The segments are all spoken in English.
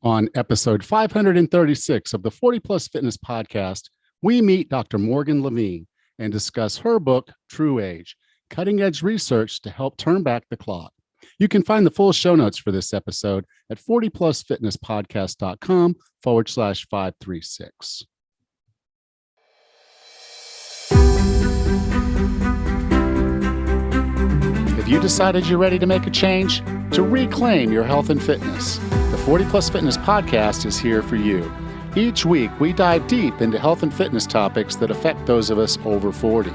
On episode 536 of the 40 Plus Fitness podcast, we meet Dr. Morgan Levine and discuss her book, True Age, Cutting Edge Research to Help Turn Back the Clock. You can find the full show notes for this episode at 40plusfitnesspodcast.com/536. If you decided you're ready to make a change, to reclaim your health and fitness, the 40 Plus Fitness podcast is here for you. Each week, we dive deep into health and fitness topics that affect those of us over 40.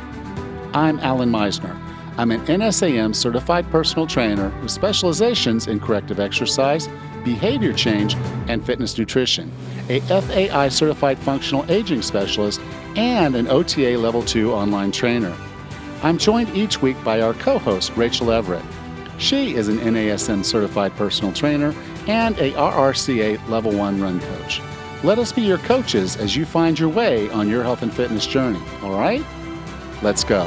I'm Alan Meisner. I'm an NSAM certified personal trainer with specializations in corrective exercise, behavior change, and fitness nutrition, a FAI certified functional aging specialist, and an OTA Level 2 online trainer. I'm joined each week by our co-host, Rachel Everett. She is an NASM certified personal trainer and a RRCA Level 1 run coach. Let us be your coaches as you find your way on your health and fitness journey, all right? Let's go.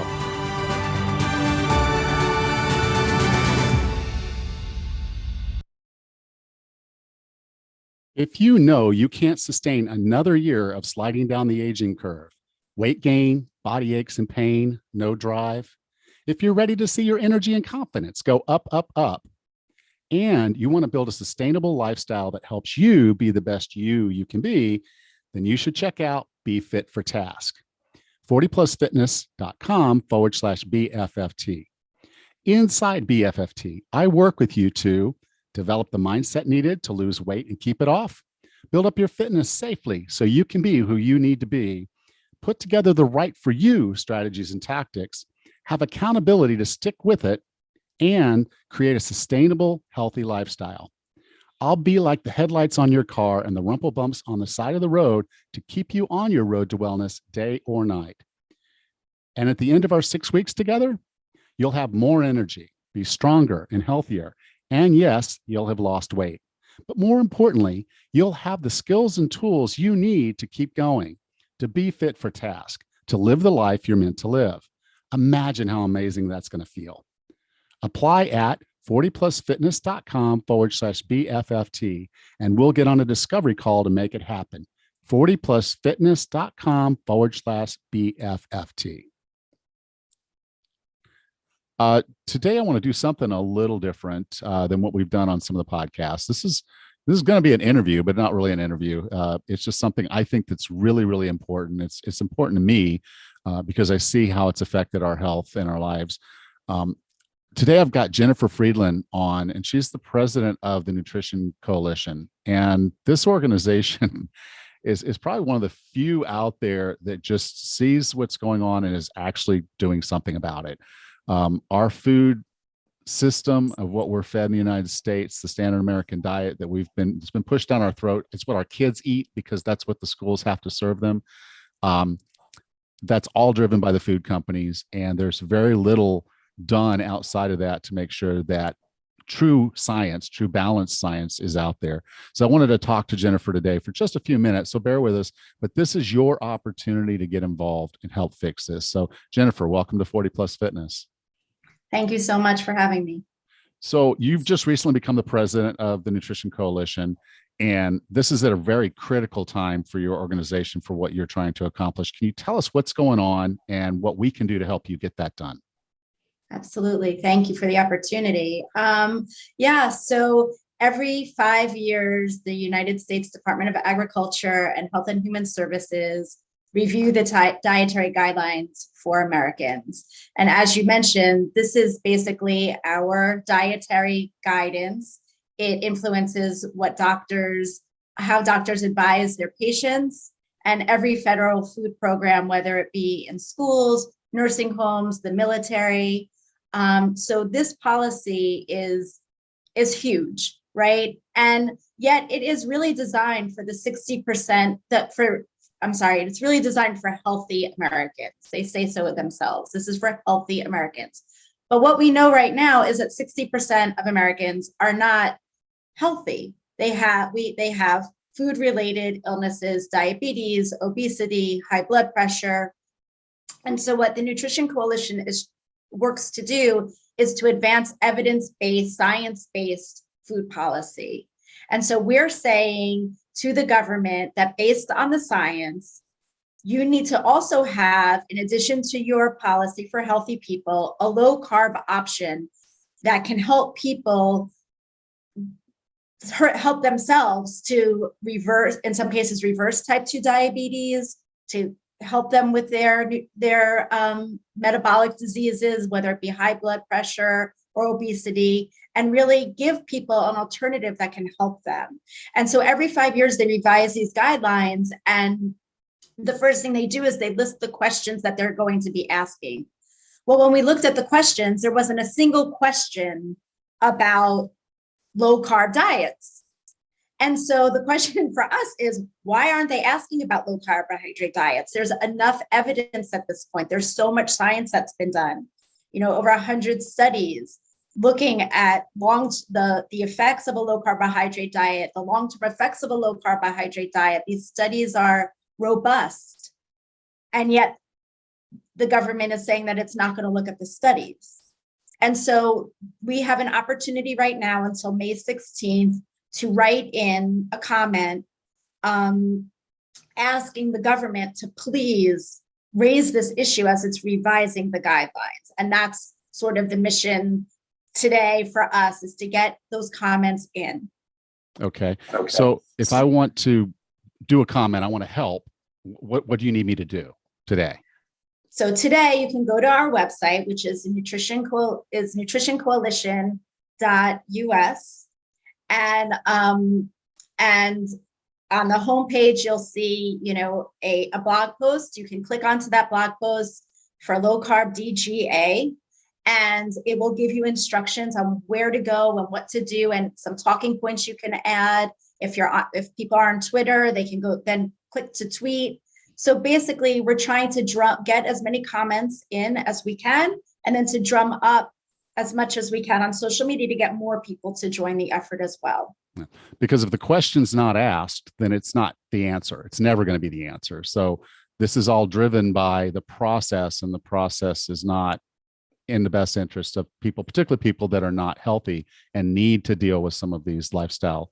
If you know you can't sustain another year of sliding down the aging curve, weight gain, body aches and pain, no drive, if you're ready to see your energy and confidence go up, up, up, and you want to build a sustainable lifestyle that helps you be the best you can be, then you should check out Be Fit for Task. 40plusfitness.com/BFFT. Inside BFFT, I work with you to develop the mindset needed to lose weight and keep it off, build up your fitness safely so you can be who you need to be, put together the right for you strategies and tactics, have accountability to stick with it, and create a sustainable, healthy lifestyle. I'll be like the headlights on your car and the rumple bumps on the side of the road to keep you on your road to wellness day or night. And at the end of our 6 weeks together, you'll have more energy, be stronger and healthier, and yes, you'll have lost weight. But more importantly, you'll have the skills and tools you need to keep going, to be fit for task, to live the life you're meant to live. Imagine how amazing that's going to feel. Apply at 40plusfitness.com/BFFT, and we'll get on a discovery call to make it happen. 40plusfitness.com/BFFT. Today, I want to do something a little different than what we've done on some of the podcasts. This is going to be an interview, but not really an interview. It's just something I think that's really, really important. It's important to me because I see how it's affected our health and our lives. Today, I've got Jennifer Friedland on, and she's the president of the Nutrition Coalition. And this organization is probably one of the few out there that just sees what's going on and is actually doing something about it. Our food system of what we're fed in the United States, the standard American diet that it's been pushed down our throat. It's what our kids eat because that's what the schools have to serve them. That's all driven by the food companies. And there's very little done outside of that to make sure that true science, true balanced science is out there. So I wanted to talk to Jennifer today for just a few minutes. So bear with us, but this is your opportunity to get involved and help fix this. So Jennifer, welcome to 40 Plus Fitness. Thank you so much for having me. So you've just recently become the president of the Nutrition Coalition, and this is at a very critical time for your organization for what you're trying to accomplish. Can you tell us what's going on and what we can do to help you get that done? Absolutely. Thank you for the opportunity. So every 5 years, the United States Department of Agriculture and Health and Human Services review the dietary guidelines for Americans. And as you mentioned, this is basically our dietary guidance. It influences how doctors advise their patients, and every federal food program, whether it be in schools, nursing homes, the military. So this policy is huge, right? And yet it is really designed for the 60% it's really designed for healthy Americans. They say so themselves. This is for healthy Americans. But what we know right now is that 60% of Americans are not healthy. They have food-related illnesses, diabetes, obesity, high blood pressure. And so what the Nutrition Coalition works to do is to advance evidence-based, science-based food policy. And so we're saying to the government that based on the science, you need to also have, in addition to your policy for healthy people, a low carb option that can help people help themselves to reverse, in some cases, reverse type 2 diabetes, to help them with their metabolic diseases, whether it be high blood pressure or obesity, and really give people an alternative that can help them. And so every 5 years, they revise these guidelines. And the first thing they do is they list the questions that they're going to be asking. Well, when we looked at the questions, there wasn't a single question about low carb diets. And so the question for us is, why aren't they asking about low carbohydrate diets? There's enough evidence at this point. There's so much science that's been done, over 100 studies looking at the effects of a low carbohydrate diet, the long-term effects of a low carbohydrate diet. These studies are robust. And yet the government is saying that it's not going to look at the studies. And so we have an opportunity right now until May 16th to write in a comment asking the government to please raise this issue as it's revising the guidelines. And that's sort of the mission today for us, is to get those comments in. Okay. So if I want to do a comment, I want to help, what do you need me to do today? So today you can go to our website, which is nutritioncoalition.us. And on the homepage, you'll see, a blog post. You can click onto that blog post for low carb DGA, and it will give you instructions on where to go and what to do, and some talking points you can add. If people are on Twitter, they can go then click to tweet. So basically, we're trying to get as many comments in as we can, and then to drum up as much as we can on social media to get more people to join the effort as well. Because if the question's not asked, then it's not the answer. It's never going to be the answer. So this is all driven by the process, and the process is not in the best interest of people, particularly people that are not healthy and need to deal with some of these lifestyle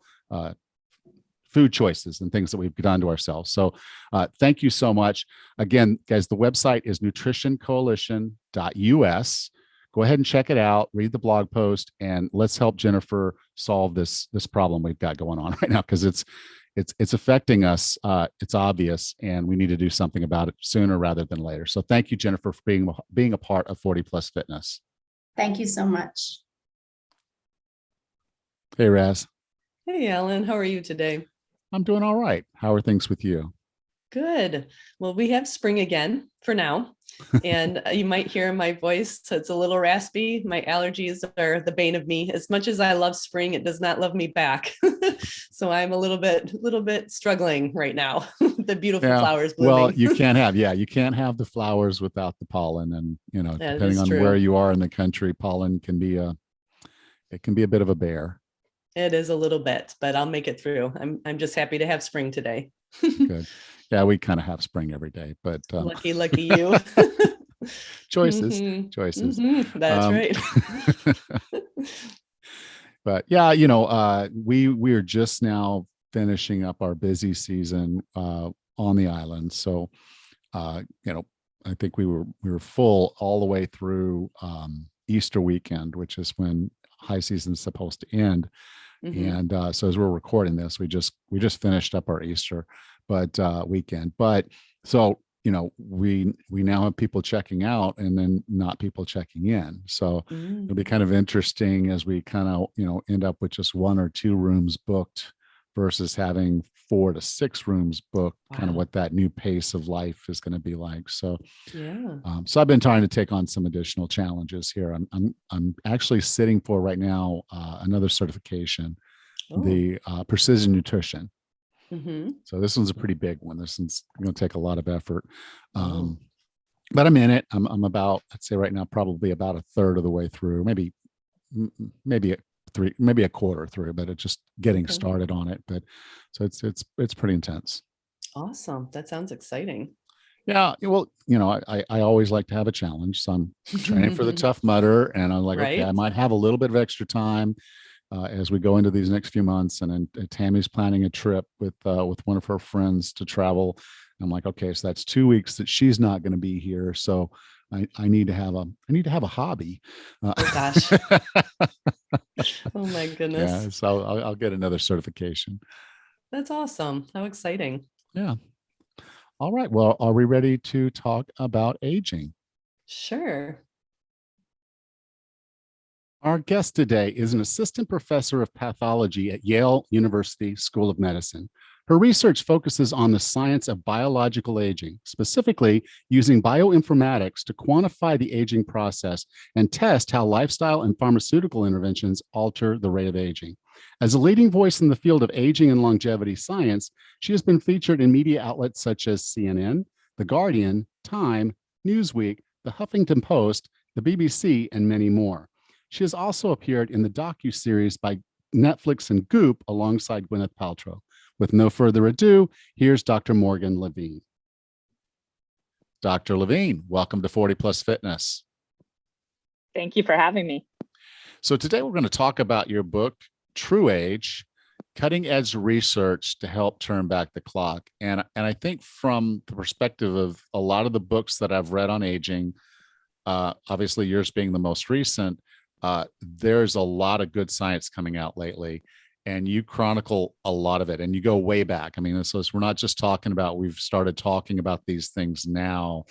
food choices and things that we've done to ourselves. So thank you so much. Again, guys, the website is nutritioncoalition.us. Go ahead and check it out, read the blog post, and let's help Jennifer solve this problem we've got going on right now, because it's affecting us. It's obvious, and we need to do something about it sooner rather than later. So thank you, Jennifer, for being a part of 40 Plus Fitness. Thank you so much. Hey, Raz. Hey, Alan. How are you today? I'm doing all right. How are things with you? Good. Well, we have spring again for now, and you might hear my voice. So it's a little raspy. My allergies are the bane of me. As much as I love spring, it does not love me back. So I'm a little bit struggling right now. The beautiful flowers blooming. Well, you can't have the flowers without the pollen, and depending on where you are in the country, pollen can be a bit of a bear. It is a little bit, but I'll make it through. I'm just happy to have spring today. Good. Yeah, we kind of have spring every day, but lucky you. choices. Mm-hmm. That's right. But yeah, we are just now finishing up our busy season on the island. So I think we were full all the way through Easter weekend, which is when high season is supposed to end. Mm-hmm. And so as we're recording this, we just finished up our Easter weekend. But so we now have people checking out and then not people checking in. So it'll be kind of interesting as we kind of end up with just 1 or 2 rooms booked versus having 4 to 6 rooms booked. Wow. Kind of what that new pace of life is going to be like. So yeah. So I've been trying to take on some additional challenges here. I'm actually sitting for right now another certification, the precision nutrition. Mm-hmm. So this one's a pretty big one. This one's going to take a lot of effort. But I'm in it. I'm about, I'd say right now, probably about a third of the way through, maybe a quarter through, but it's just getting started on it. But so it's pretty intense. Awesome. That sounds exciting. Yeah. Well, I always like to have a challenge. So I'm training for the Tough Mudder, and I'm like, okay, I might have a little bit of extra time as we go into these next few months. And Tammy's planning a trip with one of her friends to travel. I'm like, okay, so that's 2 weeks that she's not going to be here. So I need to have a hobby. Oh gosh. Oh my Yeah, goodness. so I'll get another certification. That's awesome. How exciting. Yeah. All right. Well, are we ready to talk about aging? Sure. Our guest today is an assistant professor of pathology at Yale University School of Medicine. Her research focuses on the science of biological aging, specifically using bioinformatics to quantify the aging process and test how lifestyle and pharmaceutical interventions alter the rate of aging. As a leading voice in the field of aging and longevity science, she has been featured in media outlets such as CNN, The Guardian, Time, Newsweek, The Huffington Post, the BBC, and many more. She has also appeared in the docuseries by Netflix and Goop alongside Gwyneth Paltrow. With no further ado, here's Dr. Morgan Levine. Dr. Levine, welcome to 40 Plus Fitness. Thank you for having me. So today we're going to talk about your book, True Age, Cutting Edge Research to Help Turn Back the Clock. And I think from the perspective of a lot of the books that I've read on aging, obviously yours being the most recent, there's a lot of good science coming out lately, and you chronicle a lot of it, and you go way back. I mean, so we're not just talking about, we've started talking about these things now.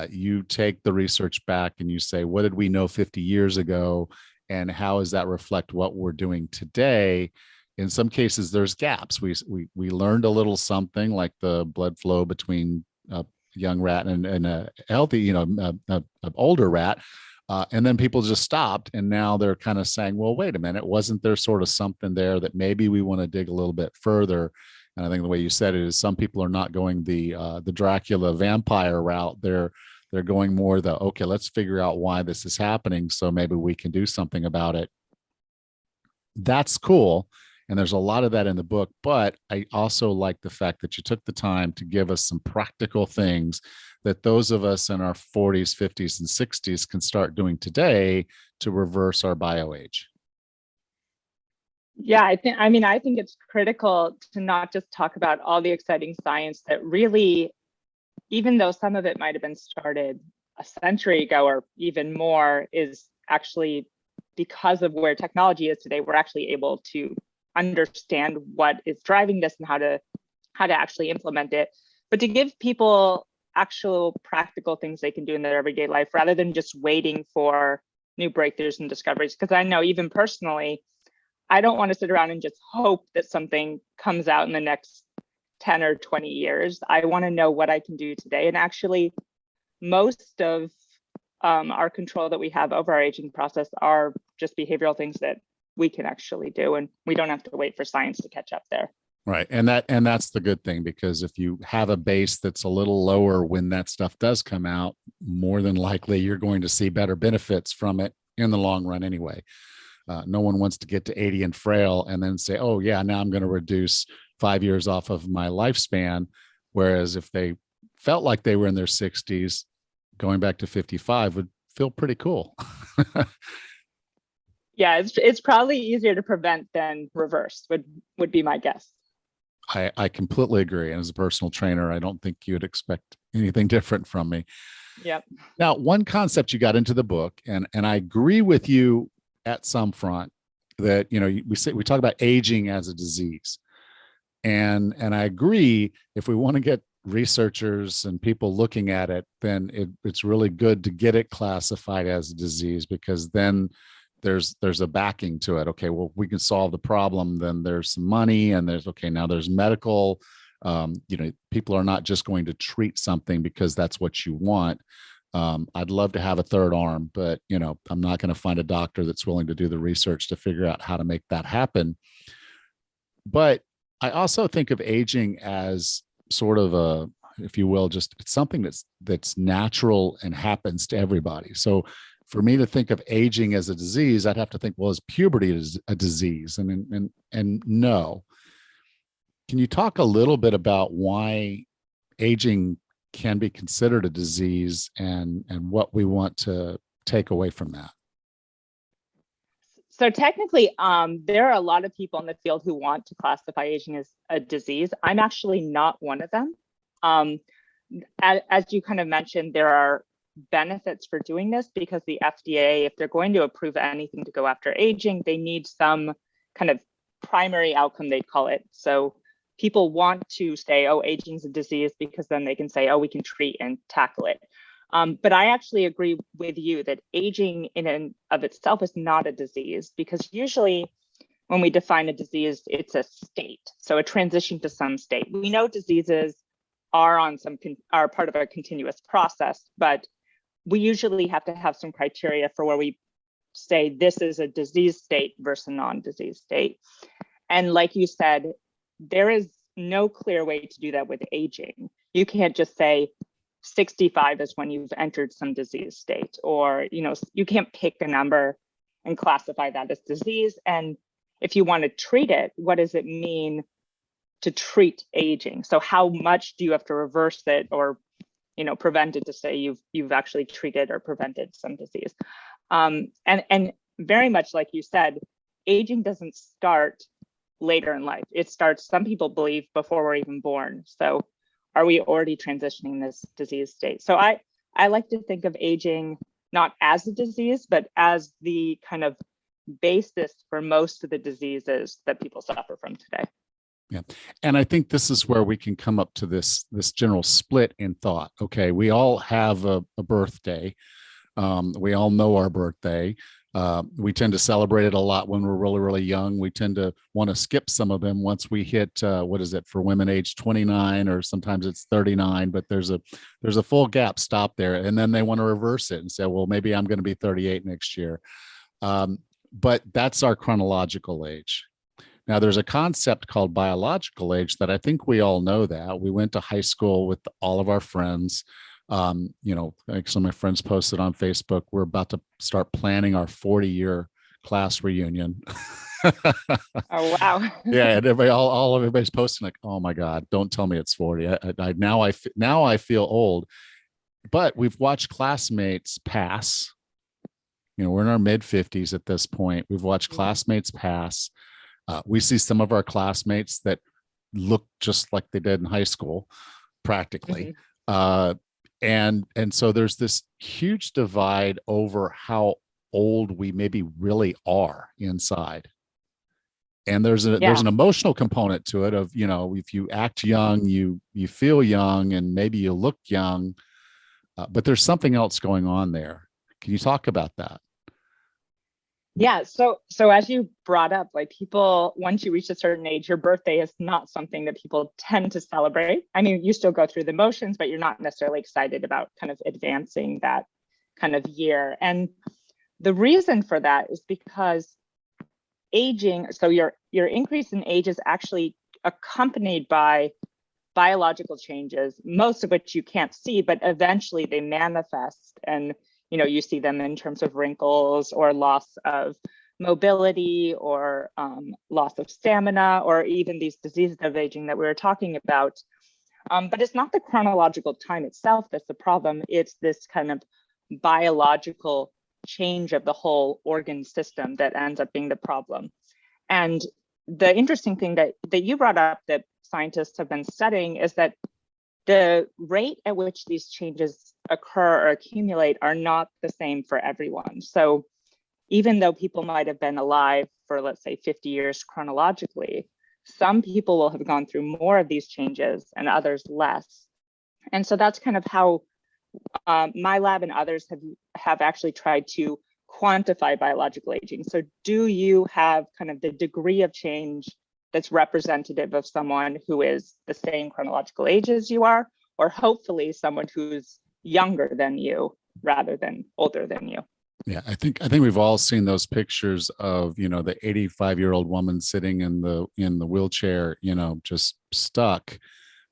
You take the research back and you say, what did we know 50 years ago? And how does that reflect what we're doing today? In some cases, there's gaps. We learned a little something like the blood flow between a young rat and a healthy, an older rat. And then people just stopped, and now they're kind of saying, well, wait a minute, wasn't there sort of something there that maybe we want to dig a little bit further? And I think the way you said it is some people are not going the Dracula vampire route. They're going more okay, let's figure out why this is happening, so maybe we can do something about it. That's cool. And there's a lot of that in the book, but I also like the fact that you took the time to give us some practical things that those of us in our 40s, 50s, and 60s can start doing today to reverse our bio age. Yeah, I think it's critical to not just talk about all the exciting science that really, even though some of it might have been started a century ago or even more, is actually because of where technology is today, we're actually able to understand what is driving this and how to actually implement it, but to give people actual practical things they can do in their everyday life rather than just waiting for new breakthroughs and discoveries. Because I know even personally, I don't want to sit around and just hope that something comes out in the next 10 or 20 years. I want to know what I can do today. And actually, most of our control that we have over our aging process are just behavioral things that we can actually do, and we don't have to wait for science to catch up there. Right. And that's the good thing, because if you have a base that's a little lower when that stuff does come out, more than likely you're going to see better benefits from it in the long run anyway. No one wants to get to 80 and frail and then say, oh yeah, now I'm going to reduce 5 years off of my lifespan. Whereas if they felt like they were in their 60s, going back to 55 would feel pretty cool. Yeah, it's probably easier to prevent than reverse, would be my guess. I completely agree. And as a personal trainer, I don't think you'd expect anything different from me. Yep. Now, one concept you got into the book, and I agree with you at some front, that we talk about aging as a disease. And I agree, if we want to get researchers and people looking at it, then it's really good to get it classified as a disease, because then there's a backing to it. Okay, well, we can solve the problem, then there's some money, and now there's medical, people are not just going to treat something because that's what you want. I'd love to have a third arm, but I'm not going to find a doctor that's willing to do the research to figure out how to make that happen. But I also think of aging as sort of if you will, just it's something that's natural and happens to everybody. So for me to think of aging as a disease, I'd have to think, well, is puberty a disease? And no. Can you talk a little bit about why aging can be considered a disease and what we want to take away from that? So technically, there are a lot of people in the field who want to classify aging as a disease. I'm actually not one of them. As you kind of mentioned, there are benefits for doing this because the FDA, if they're going to approve anything to go after aging, they need some kind of primary outcome, they'd call it. So people want to say, oh, aging is a disease, because then they can say, oh, we can treat and tackle it. But I actually agree with you that aging in and of itself is not a disease, because usually when we define a disease, it's a state, so a transition to some state. We know diseases are part of a continuous process, but we usually have to have some criteria for where we say this is a disease state versus a non-disease state. And like you said, there is no clear way to do that with aging. You can't just say 65 is when you've entered some disease state, or you can't pick a number and classify that as disease. And if you want to treat it, what does it mean to treat aging? So how much do you have to reverse it or prevent it to say you've actually treated or prevented some disease? And very much like you said, aging doesn't start later in life. It starts, some people believe, before we're even born. So are we already transitioning this disease state? So I like to think of aging not as a disease, but as the kind of basis for most of the diseases that people suffer from today. Yeah. And I think this is where we can come up to this general split in thought. Okay, we all have a birthday. We all know our birthday. We tend to celebrate it a lot when we're really, really young. We tend to want to skip some of them once we hit, what is it for women, age 29, or sometimes it's 39, but there's a full gap stop there. And then they want to reverse it and say, well, maybe I'm going to be 38 next year. But that's our chronological age. Now, there's a concept called biological age that I think we all know that. We went to high school with all of our friends. Like some of my friends posted on Facebook, we're about to start planning our 40-year class reunion. Oh, wow. Yeah, and everybody's posting like, oh my God, don't tell me it's 40. Now I feel old. But we've watched classmates pass. We're in our mid 50s at this point. We've watched classmates pass. We see some of our classmates that look just like they did in high school, practically. And so there's this huge divide over how old we maybe really are inside. And there's an emotional component to it of, if you act young, you feel young, and maybe you look young, but there's something else going on there. Can you talk about that? Yeah. So as you brought up, like, people, once you reach a certain age, your birthday is not something that people tend to celebrate. I mean, you still go through the motions, but you're not necessarily excited about kind of advancing that kind of year. And the reason for that is because aging, so your increase in age is actually accompanied by biological changes, most of which you can't see, but eventually they manifest. And you see them in terms of wrinkles or loss of mobility or loss of stamina, or even these diseases of aging that we were talking about. But it's not the chronological time itself that's the problem. It's this kind of biological change of the whole organ system that ends up being the problem. And the interesting thing that you brought up that scientists have been studying is that the rate at which these changes occur or accumulate are not the same for everyone. So even though people might have been alive for, let's say, 50 years chronologically, some people will have gone through more of these changes and others less. And so that's kind of how my lab and others have actually tried to quantify biological aging. So do you have kind of the degree of change that's representative of someone who is the same chronological age as you are, or hopefully someone who's younger than you rather than older than you? Yeah, I think we've all seen those pictures of, the 85-year-old woman sitting in the wheelchair, just stuck,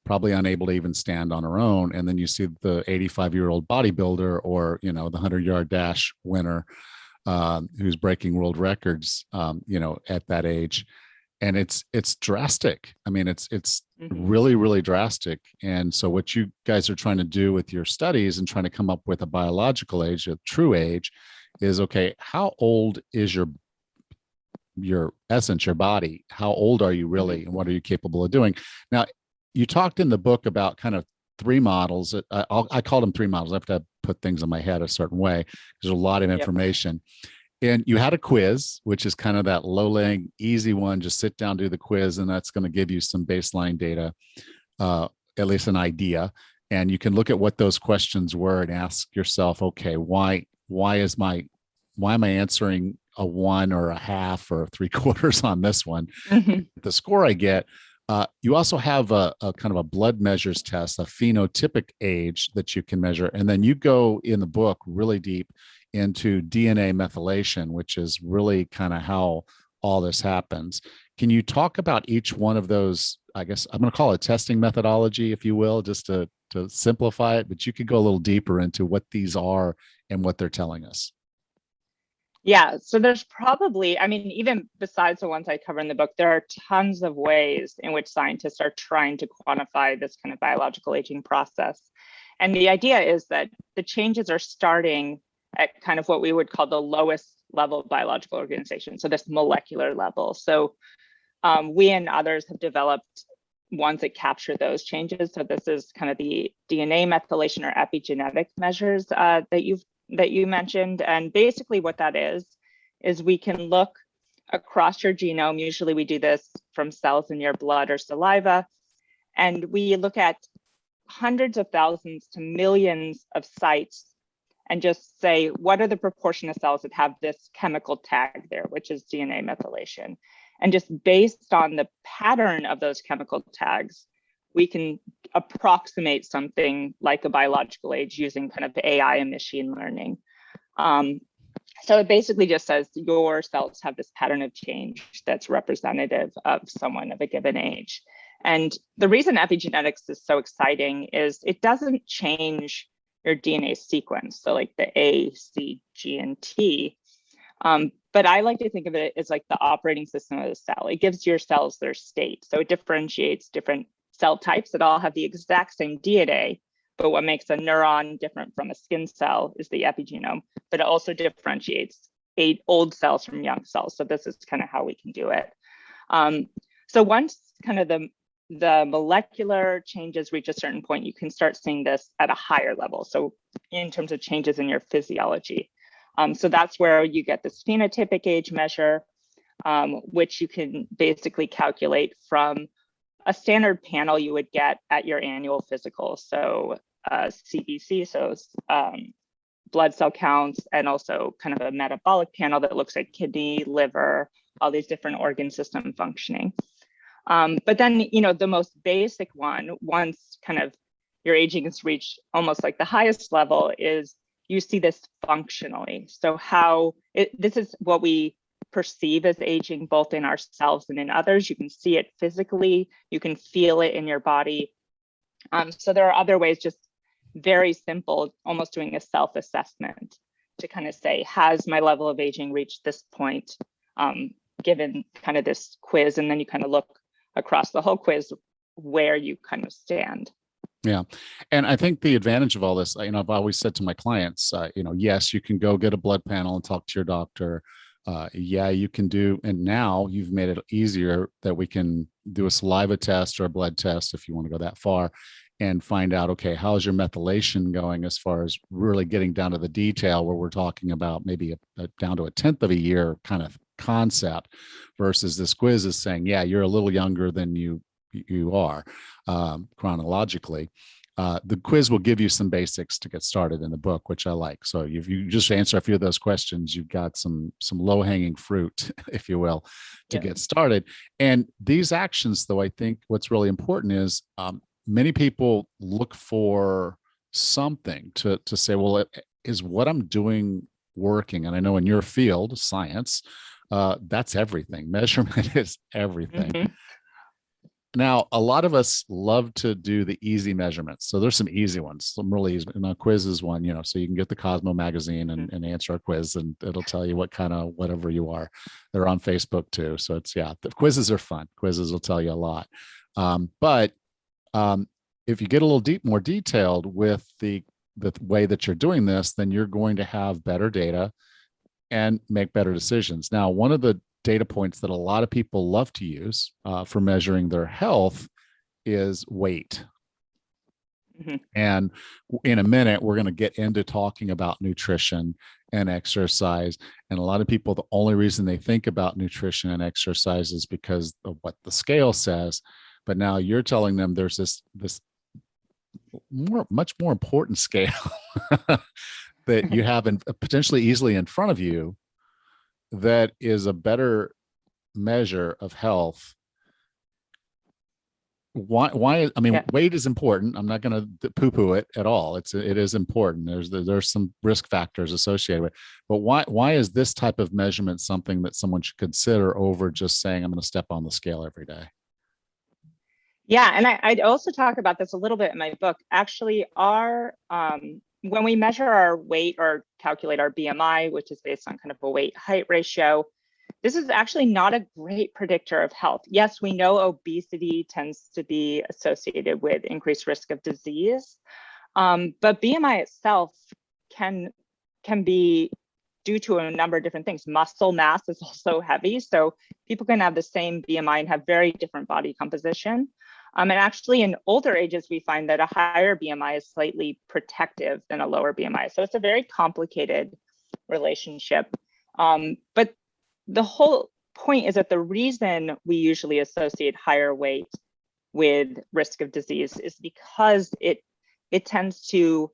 probably unable to even stand on her own. And then you see the 85-year-old bodybuilder, or, the 100-yard dash winner, who's breaking world records, at that age. And it's drastic. I mean, it's really, really drastic. And so what you guys are trying to do with your studies and trying to come up with a biological age, a true age, is, okay, how old is your your essence, your body. How old are you really, and what are you capable of doing? Now, you talked in the book about kind of three models. I called them three models. I have to put things in my head a certain way. There's a lot of information. And you had a quiz, which is kind of that low-lying, easy one. Just sit down, do the quiz, and that's going to give you some baseline data, at least an idea. And you can look at what those questions were and ask yourself, okay, why am I answering a 1 or a half or 3/4 on this one? The score I get. You also have a kind of a blood measures test, a phenotypic age that you can measure. And then you go in the book really deep into DNA methylation, which is really kind of how all this happens. Can you talk about each one of those? I guess I'm going to call it testing methodology, if you will, just to simplify it, but you could go a little deeper into what these are and what they're telling us. Yeah, so there's probably, I mean, even besides the ones I cover in the book, there are tons of ways in which scientists are trying to quantify this kind of biological aging process. And the idea is that the changes are starting at kind of what we would call the lowest level of biological organization, so this molecular level. So we and others have developed ones that capture those changes. So this is kind of the DNA methylation or epigenetic measures that you mentioned. And basically what that is we can look across your genome. Usually we do this from cells in your blood or saliva. And we look at hundreds of thousands to millions of sites and just say, what are the proportion of cells that have this chemical tag there, which is DNA methylation? And just based on the pattern of those chemical tags, we can approximate something like a biological age using kind of AI and machine learning. So it basically just says your cells have this pattern of change that's representative of someone of a given age. And the reason epigenetics is so exciting is it doesn't change your DNA sequence, so like the A, C, G, and T. But I like to think of it as like the operating system of the cell. It gives your cells their state. So it differentiates different cell types that all have the exact same DNA, but what makes a neuron different from a skin cell is the epigenome, but it also differentiates old cells from young cells. So this is kind of how we can do it. So once kind of the molecular changes reach a certain point, you can start seeing this at a higher level. So in terms of changes in your physiology. So that's where you get this phenotypic age measure, which you can basically calculate from a standard panel you would get at your annual physical. So CBC, so blood cell counts, and also kind of a metabolic panel that looks at kidney, liver, all these different organ system functioning. But then, the most basic one, once kind of your aging has reached almost like the highest level, is you see this functionally. So this is what we perceive as aging, both in ourselves and in others. You can see it physically, you can feel it in your body. So there are other ways, just very simple, almost doing a self-assessment to kind of say, has my level of aging reached this point, given kind of this quiz, and then you kind of look across the whole quiz where you kind of stand. Yeah. And I think the advantage of all this, I've always said to my clients, yes, you can go get a blood panel and talk to your doctor. Yeah, you can do, and now you've made it easier that we can do a saliva test or a blood test if you want to go that far and find out, okay, how's your methylation going, as far as really getting down to the detail where we're talking about maybe down to a 1/10 of a year kind of concept, versus this quiz is saying, yeah, you're a little younger than you are chronologically. The quiz will give you some basics to get started in the book, which I like. So if you just answer a few of those questions, you've got some low-hanging fruit, if you will, to get started. And these actions, though, I think what's really important is many people look for something to say, well, is what I'm doing working? And I know in your field, science, that's everything. Measurement is everything. Mm-hmm. Now, a lot of us love to do the easy measurements. So there's some easy ones, some really easy. And a quiz is one, so you can get the Cosmo magazine and answer a quiz, and it'll tell you what kind of whatever you are. They're on Facebook too. So the quizzes are fun. Quizzes will tell you a lot. But if you get a little more detailed with the way that you're doing this, then you're going to have better data and make better decisions. Now, one of the data points that a lot of people love to use for measuring their health is weight. Mhm. And in a minute, we're going to get into talking about nutrition and exercise. And a lot of people, the only reason they think about nutrition and exercise is because of what the scale says. But now you're telling them there's this much more important scale that you have potentially easily in front of you that is a better measure of health. Why I mean, weight is important. I'm not going to poo-poo it at all. It is important. There's some risk factors associated with it. But why is this type of measurement something that someone should consider over just saying I'm going to step on the scale every day? Yeah, and I'd also talk about this a little bit in my book. Actually, when we measure our weight or calculate our BMI, which is based on kind of a weight-height ratio, this is actually not a great predictor of health. Yes, we know obesity tends to be associated with increased risk of disease, but BMI itself can be due to a number of different things. Muscle mass is also heavy, so people can have the same BMI and have very different body composition. And actually, in older ages, we find that a higher BMI is slightly protective than a lower BMI. So it's a very complicated relationship. But the whole point is that the reason we usually associate higher weight with risk of disease is because it tends to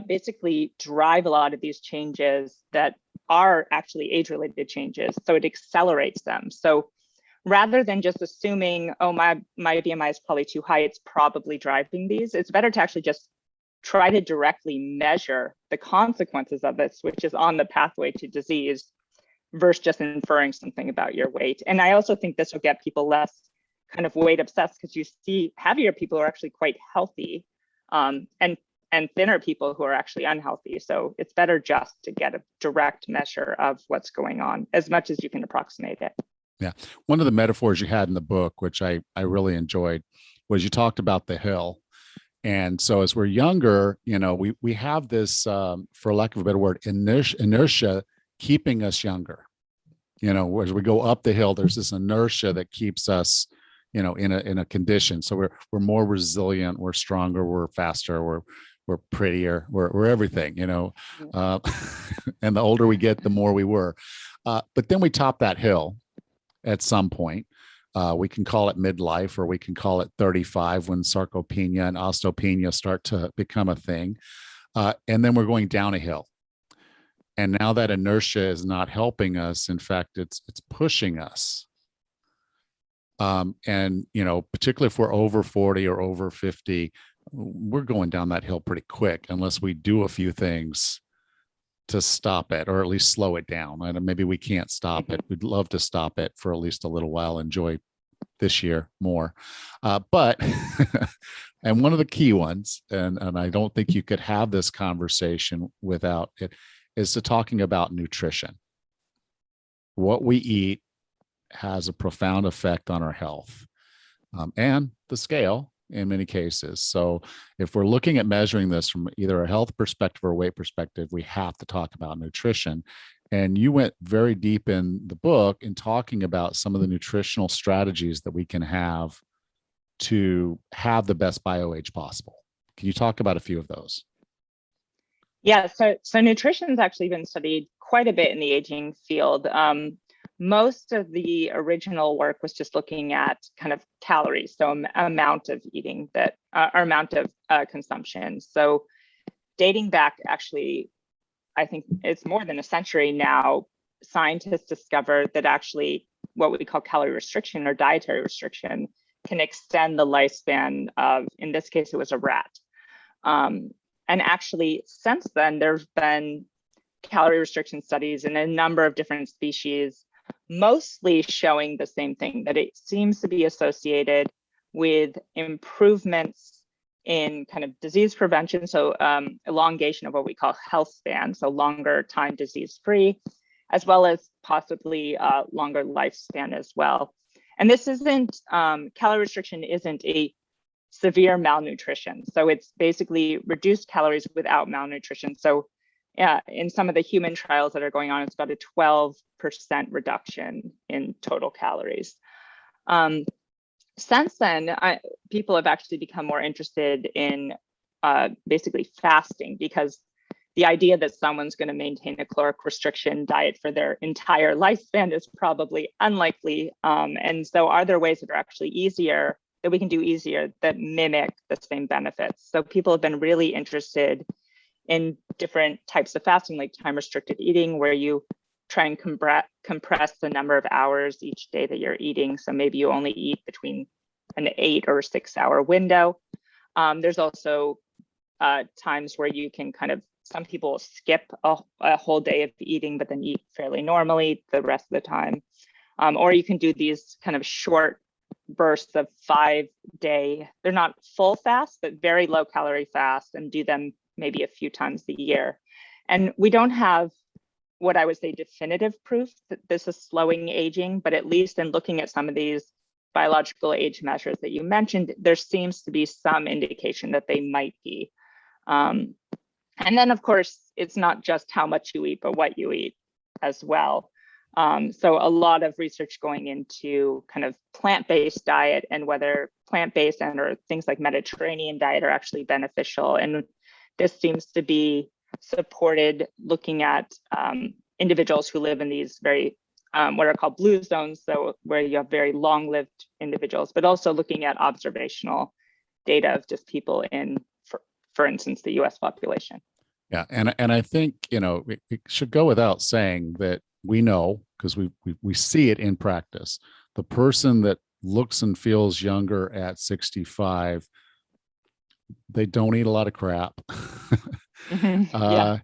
basically drive a lot of these changes that are actually age-related changes. So it accelerates them. So rather than just assuming, oh, my BMI is probably too high, it's probably driving these, it's better to actually just try to directly measure the consequences of this, which is on the pathway to disease, versus just inferring something about your weight. And I also think this will get people less kind of weight obsessed, because you see heavier people are actually quite healthy, and thinner people who are actually unhealthy. So it's better just to get a direct measure of what's going on as much as you can approximate it. Yeah. One of the metaphors you had in the book, which I really enjoyed, was you talked about the hill. And so as we're younger, we have this, for lack of a better word, inertia keeping us younger. As we go up the hill, there's this inertia that keeps us, in a condition. So we're more resilient, we're stronger, we're faster, we're prettier, we're everything, and the older we get, the more we were. But then we top that hill at some point. We can call it midlife, or we can call it 35, when sarcopenia and osteopenia start to become a thing. And then we're going down a hill. And now that inertia is not helping us. In fact, it's pushing us. And, particularly if we're over 40 or over 50, we're going down that hill pretty quick, unless we do a few things to stop it, or at least slow it down. And maybe we can't stop it. We'd love to stop it for at least a little while, enjoy this year more. But, and one of the key ones, and I don't think you could have this conversation without it, is to talking about nutrition. What we eat has a profound effect on our health, and the scale in many cases. So if we're looking at measuring this from either a health perspective or a weight perspective, we have to talk about nutrition. And you went very deep in the book in talking about some of the nutritional strategies that we can have to have the best bioage possible. Can you talk about a few of those? Yeah, so nutrition has actually been studied quite a bit in the aging field. Most of the original work was just looking at kind of calories, so amount of eating that, or amount of consumption. So dating back, actually, I think it's more than a century now, scientists discovered that actually what we call calorie restriction or dietary restriction can extend the lifespan of, in this case, it was a rat. And actually, since then, there's been calorie restriction studies in a number of different species, mostly showing the same thing, that it seems to be associated with improvements in kind of disease prevention, so elongation of what we call health span, so longer time disease-free, as well as possibly longer lifespan as well. And this isn't, calorie restriction isn't a severe malnutrition. So it's basically reduced calories without malnutrition. So in some of the human trials that are going on, it's about a 12% reduction in total calories. Since then, people have actually become more interested in basically fasting, because the idea that someone's going to maintain a caloric restriction diet for their entire lifespan is probably unlikely. And so are there ways that are actually easier, that we can do easier, that mimic the same benefits? So people have been really interested in different types of fasting, like time restricted eating, where you try and compress the number of hours each day that you're eating. So maybe you only eat between an 8 or 6 hour window. There's also times where you can some people skip a whole day of eating, but then eat fairly normally the rest of the time. Or you can do these kind of short bursts of 5-day, they're not full fast, but very low calorie fast, and do them maybe a few times a year. And we don't have what I would say definitive proof that this is slowing aging, but at least in looking at some of these biological age measures that you mentioned, there seems to be some indication that they might be. And then, of course, it's not just how much you eat, but what you eat as well. So a lot of research going into kind of plant-based diet, and whether plant-based or things like Mediterranean diet are actually beneficial. And this seems to be supported looking at individuals who live in these very, what are called blue zones, so where you have very long-lived individuals, but also looking at observational data of just people in, for instance, the US population. Yeah. And I think, it should go without saying that we know, because we see it in practice, the person that looks and feels younger at 65, they don't eat a lot of crap. Yeah.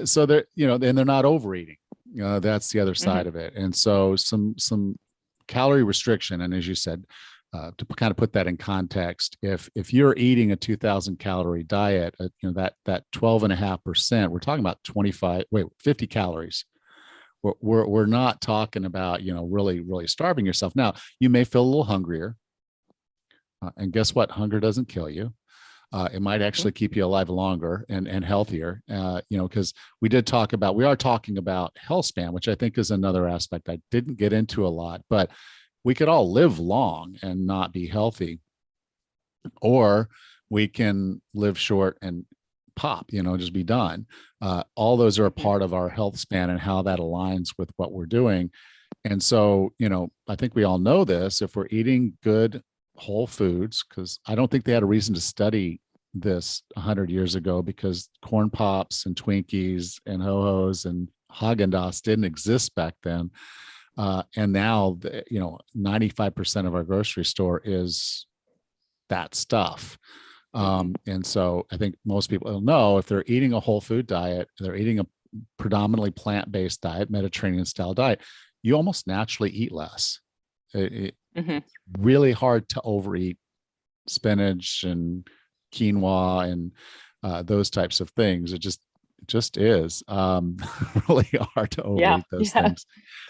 So they're, and they're not overeating. That's the other side of it. And so some calorie restriction, and as you said, to kind of put that in context, if you're eating a 2,000 calorie diet, that 12.5%, we're talking about 50 calories. We're not talking about, really, really starving yourself. Now, you may feel a little hungrier. And guess what? Hunger doesn't kill you. It might actually keep you alive longer and healthier, because we are talking about health span, which I think is another aspect I didn't get into a lot, but we could all live long and not be healthy, or we can live short and pop, just be done. All those are a part of our health span and how that aligns with what we're doing. And so, I think we all know this, if we're eating good whole foods, because I don't think they had a reason to study this 100 years ago, because corn pops and Twinkies and Ho-Hos and Haagen-Dazs didn't exist back then. And now, 95% of our grocery store is that stuff. And so I think most people know, if they're eating a whole food diet, they're eating a predominantly plant-based diet, Mediterranean style diet, you almost naturally eat less. It's really hard to overeat spinach and quinoa and those types of things. It just is really hard to overeat those things.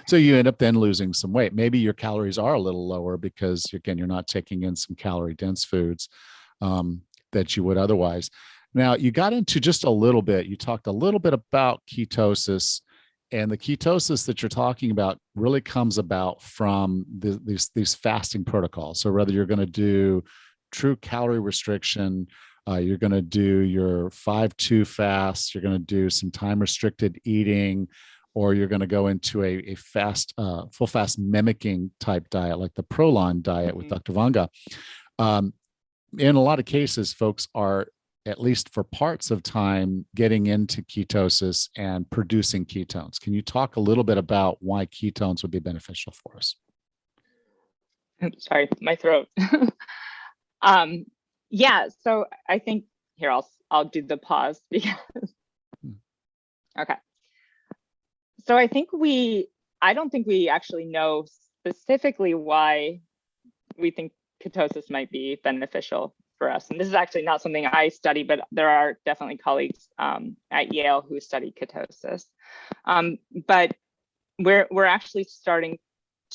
So you end up then losing some weight. Maybe your calories are a little lower because, again, you're not taking in some calorie dense foods that you would otherwise. Now, you got into just a little bit, you talked a little bit about ketosis, and the ketosis that you're talking about really comes about from these fasting protocols. So whether you're going to do true calorie restriction, you're going to do your 5-2 fast, you're going to do some time restricted eating, or you're going to go into a fast, full fast mimicking type diet, like the Prolon diet with Dr. Vanga. In a lot of cases, folks are, at least for parts of time, getting into ketosis and producing ketones. Can you talk a little bit about why ketones would be beneficial for us? Sorry, my throat. Yeah, so I think here I'll do the pause because okay. So I don't think we actually know specifically why we think ketosis might be beneficial for us. And this is actually not something I study, but there are definitely colleagues at Yale who study ketosis. But we're actually starting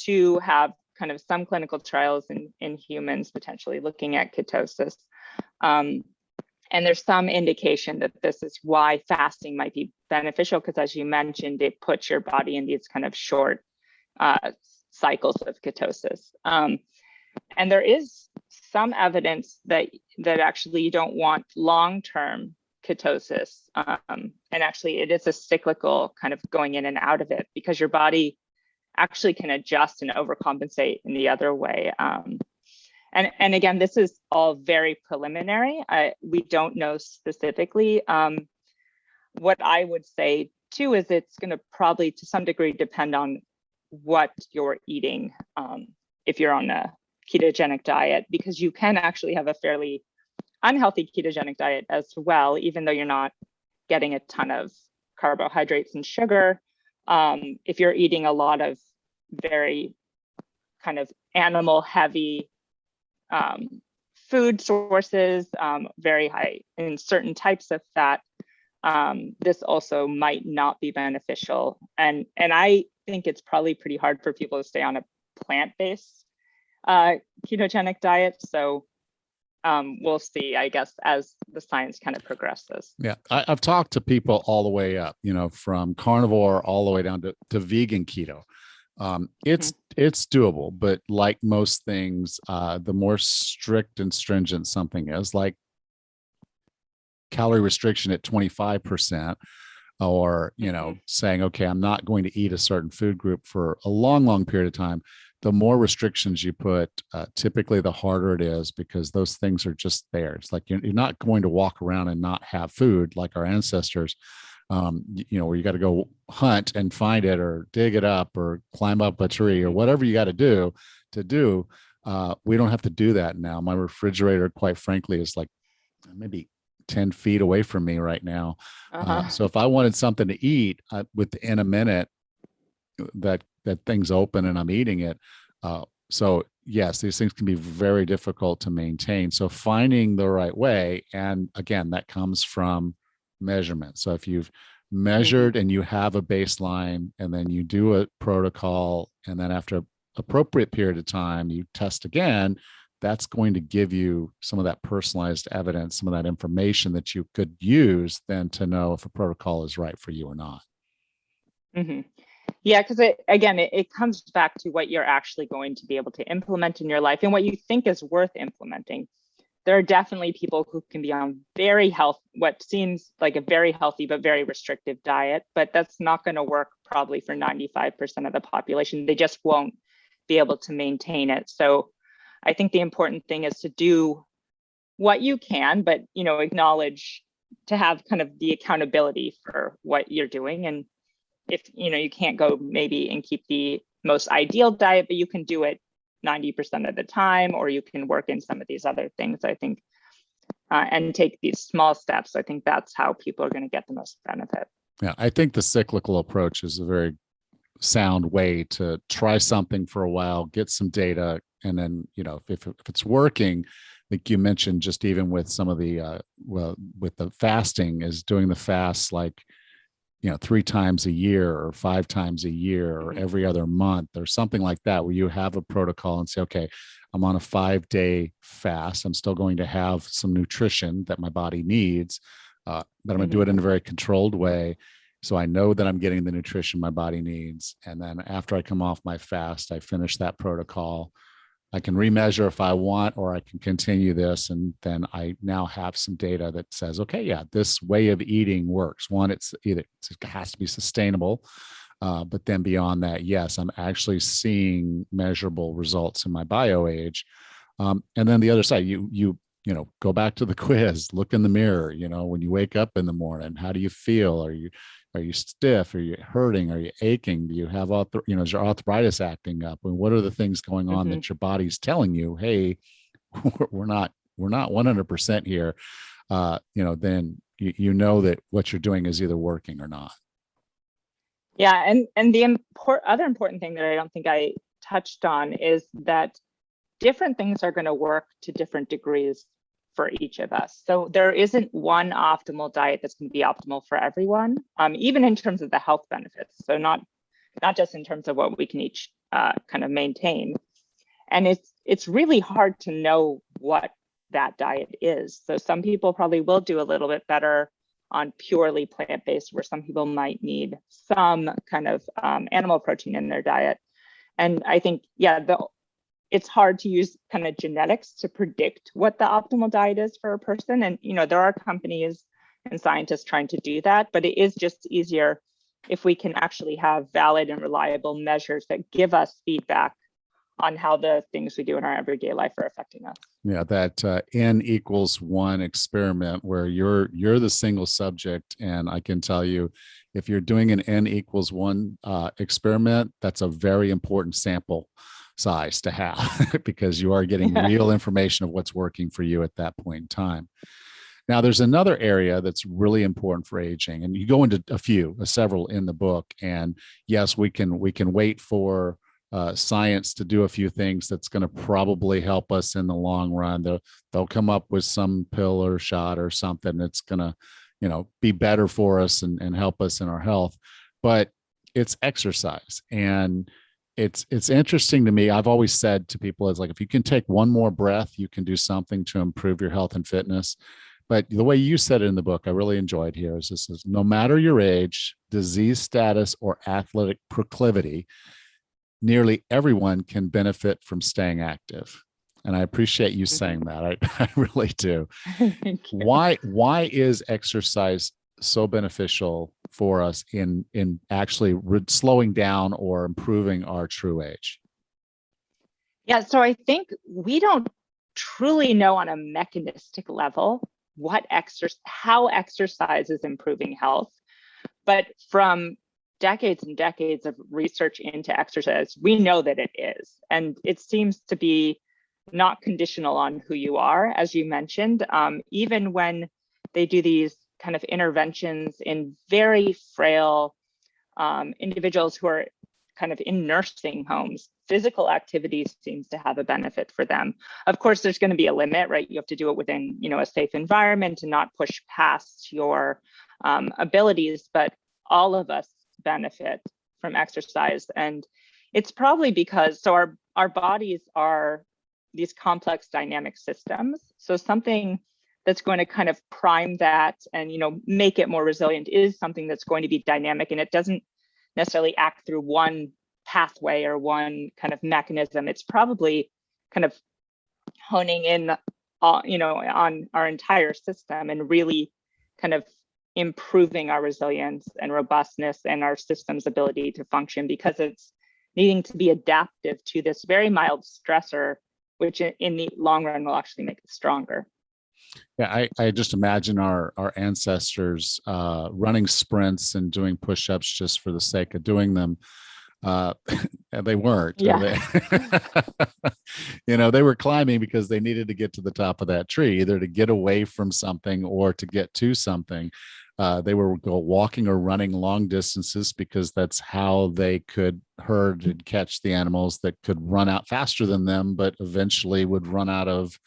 to have kind of some clinical trials in humans potentially looking at ketosis. And there's some indication that this is why fasting might be beneficial, because as you mentioned, it puts your body in these kind of short cycles of ketosis. And there is some evidence that actually you don't want long-term ketosis. And actually it is a cyclical kind of going in and out of it, because your body actually can adjust and overcompensate in the other way. And again, this is all very preliminary. We don't know specifically. What I would say too is it's going to probably to some degree depend on what you're eating if you're on a ketogenic diet, because you can actually have a fairly unhealthy ketogenic diet as well, even though you're not getting a ton of carbohydrates and sugar. If you're eating a lot of very kind of animal heavy food sources, very high in certain types of fat, this also might not be beneficial. And I think it's probably pretty hard for people to stay on a plant-based ketogenic diet. So we'll see, I guess, as the science kind of progresses. Yeah, I've talked to people all the way up, from carnivore all the way down to vegan keto. It's doable, but like most things, the more strict and stringent something is, like calorie restriction at 25%, or saying, okay, I'm not going to eat a certain food group for a long period of time. The more restrictions you put, typically the harder it is, because those things are just there. It's like you're not going to walk around and not have food like our ancestors, where you got to go hunt and find it, or dig it up, or climb up a tree, or whatever you got to do. We don't have to do that now. My refrigerator, quite frankly, is like maybe 10 feet away from me right now. So if I wanted something to eat, within a minute that thing's open and I'm eating it. So yes, these things can be very difficult to maintain. So finding the right way, and again, that comes from measurement. So if you've measured and you have a baseline, and then you do a protocol, and then after an appropriate period of time, you test again, that's going to give you some of that personalized evidence, some of that information that you could use then to know if a protocol is right for you or not. Yeah, because it comes back to what you're actually going to be able to implement in your life and what you think is worth implementing. There are definitely people who can be on what seems like a very healthy but very restrictive diet, but that's not going to work probably for 95% of the population. They just won't be able to maintain it. So I think the important thing is to do what you can, but acknowledge, to have kind of the accountability for what you're doing. And if you can't go maybe and keep the most ideal diet, but you can do it 90% of the time, or you can work in some of these other things, I think, and take these small steps. I think that's how people are going to get the most benefit. Yeah, I think the cyclical approach is a very sound way to try something for a while, get some data, and then if it's working, like you mentioned, just even with some of the with the fasting, is doing the fast like 3 times a year or 5 times a year or every other month or something like that, where you have a protocol and say, okay, I'm on a 5-day fast. I'm still going to have some nutrition that my body needs, but I'm going to do it in a very controlled way. So I know that I'm getting the nutrition my body needs. And then after I come off my fast, I finish that protocol. I can remeasure if I want, or I can continue this. And then I now have some data that says, okay, yeah, this way of eating works. One, it has to be sustainable. But then beyond that, yes, I'm actually seeing measurable results in my bio age. And then the other side, you go back to the quiz, look in the mirror, when you wake up in the morning, how do you feel? Are you stiff? Are you hurting? Are you aching? Do you have is your arthritis acting up? And what are the things going on that your body's telling you, hey, we're not 100% here? Then you know that what you're doing is either working or not. Yeah, and the other important thing that I don't think I touched on is that different things are going to work to different degrees for each of us. So there isn't one optimal diet that's going to be optimal for everyone, even in terms of the health benefits. So not just in terms of what we can each kind of maintain. And it's really hard to know what that diet is. So some people probably will do a little bit better on purely plant-based, where some people might need some kind of animal protein in their diet. And I think, it's hard to use kind of genetics to predict what the optimal diet is for a person. And, there are companies and scientists trying to do that, but it is just easier if we can actually have valid and reliable measures that give us feedback on how the things we do in our everyday life are affecting us. Yeah, that N=1 experiment where you're the single subject, and I can tell you, if you're doing an N=1 experiment, that's a very important sample size to have because you are getting real information of what's working for you at that point in time. Now, there's another area that's really important for aging, and you go into several in the book. And yes, we can wait for science to do a few things that's going to probably help us in the long run. They'll come up with some pill or shot or something that's going to, be better for us and help us in our health. But it's exercise, and it's interesting to me. I've always said to people, it's like, if you can take one more breath, you can do something to improve your health and fitness. But the way you said it in the book, I really enjoyed here, is this is no matter your age, disease status, or athletic proclivity, nearly everyone can benefit from staying active. And I appreciate you saying that. I really do. Thank you. Why is exercise so beneficial for us in actually slowing down or improving our true age? Yeah, so I think we don't truly know on a mechanistic level how exercise is improving health. But from decades and decades of research into exercise, we know that it is. And it seems to be not conditional on who you are, as you mentioned. Even when they do these kind of interventions in very frail individuals who are kind of in nursing homes, physical activity seems to have a benefit for them. Of course, there's going to be a limit, right? You have to do it within, a safe environment and not push past your abilities, but all of us benefit from exercise. And it's probably because, our bodies are these complex dynamic systems. So something that's going to kind of prime that and, make it more resilient is something that's going to be dynamic, and it doesn't necessarily act through one pathway or one kind of mechanism. It's probably kind of honing in, on our entire system and really kind of improving our resilience and robustness and our system's ability to function, because it's needing to be adaptive to this very mild stressor, which in the long run will actually make it stronger. Yeah, I just imagine our ancestors running sprints and doing push-ups just for the sake of doing them. And they weren't. Yeah. They were climbing because they needed to get to the top of that tree, either to get away from something or to get to something. They were walking or running long distances because that's how they could herd and catch the animals that could run out faster than them, but eventually would run out of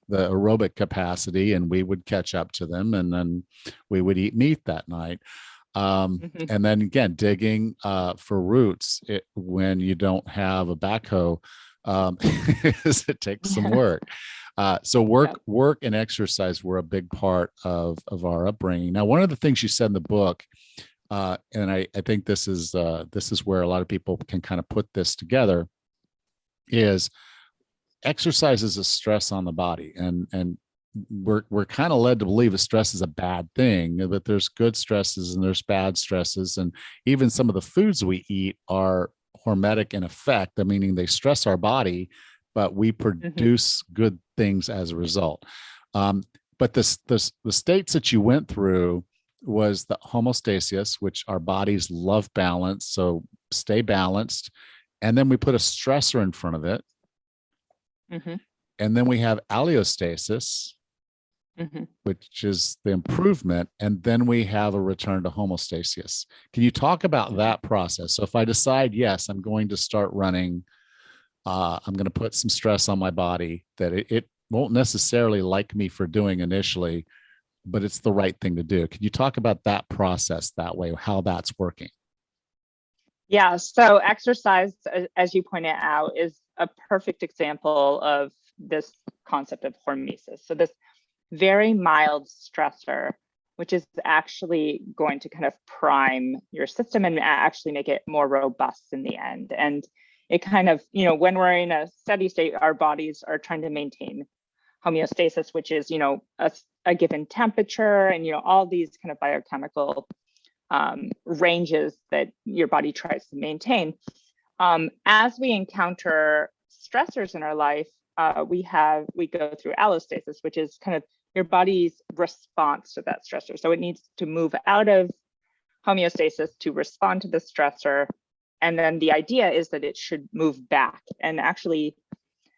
the aerobic capacity, and we would catch up to them, and then we would eat meat that night. And then again, digging for roots when you don't have a backhoe, it takes some work. So work and exercise were a big part of our upbringing. Now, one of the things you said in the book, and I think this is where a lot of people can kind of put this together, is exercise is a stress on the body, and we're kind of led to believe that stress is a bad thing, but there's good stresses and there's bad stresses, and even some of the foods we eat are hormetic in effect, meaning they stress our body, but we produce good things as a result. But the states that you went through was the homeostasis, which our bodies love balance, so stay balanced, and then we put a stressor in front of it. And then we have allostasis, which is the improvement, and then we have a return to homeostasis. Can you talk about that process? So if I decide, yes, I'm going to start running, I'm going to put some stress on my body that it won't necessarily like me for doing initially, but it's the right thing to do. Can you talk about that process that way, how that's working? Yeah, so exercise, as you pointed out, is a perfect example of this concept of hormesis. So this very mild stressor, which is actually going to kind of prime your system and actually make it more robust in the end. And it kind of, when we're in a steady state, our bodies are trying to maintain homeostasis, which is, a given temperature and, all these kind of biochemical ranges that your body tries to maintain. As we encounter stressors in our life, we go through allostasis, which is kind of your body's response to that stressor. So it needs to move out of homeostasis to respond to the stressor. And then the idea is that it should move back. And actually,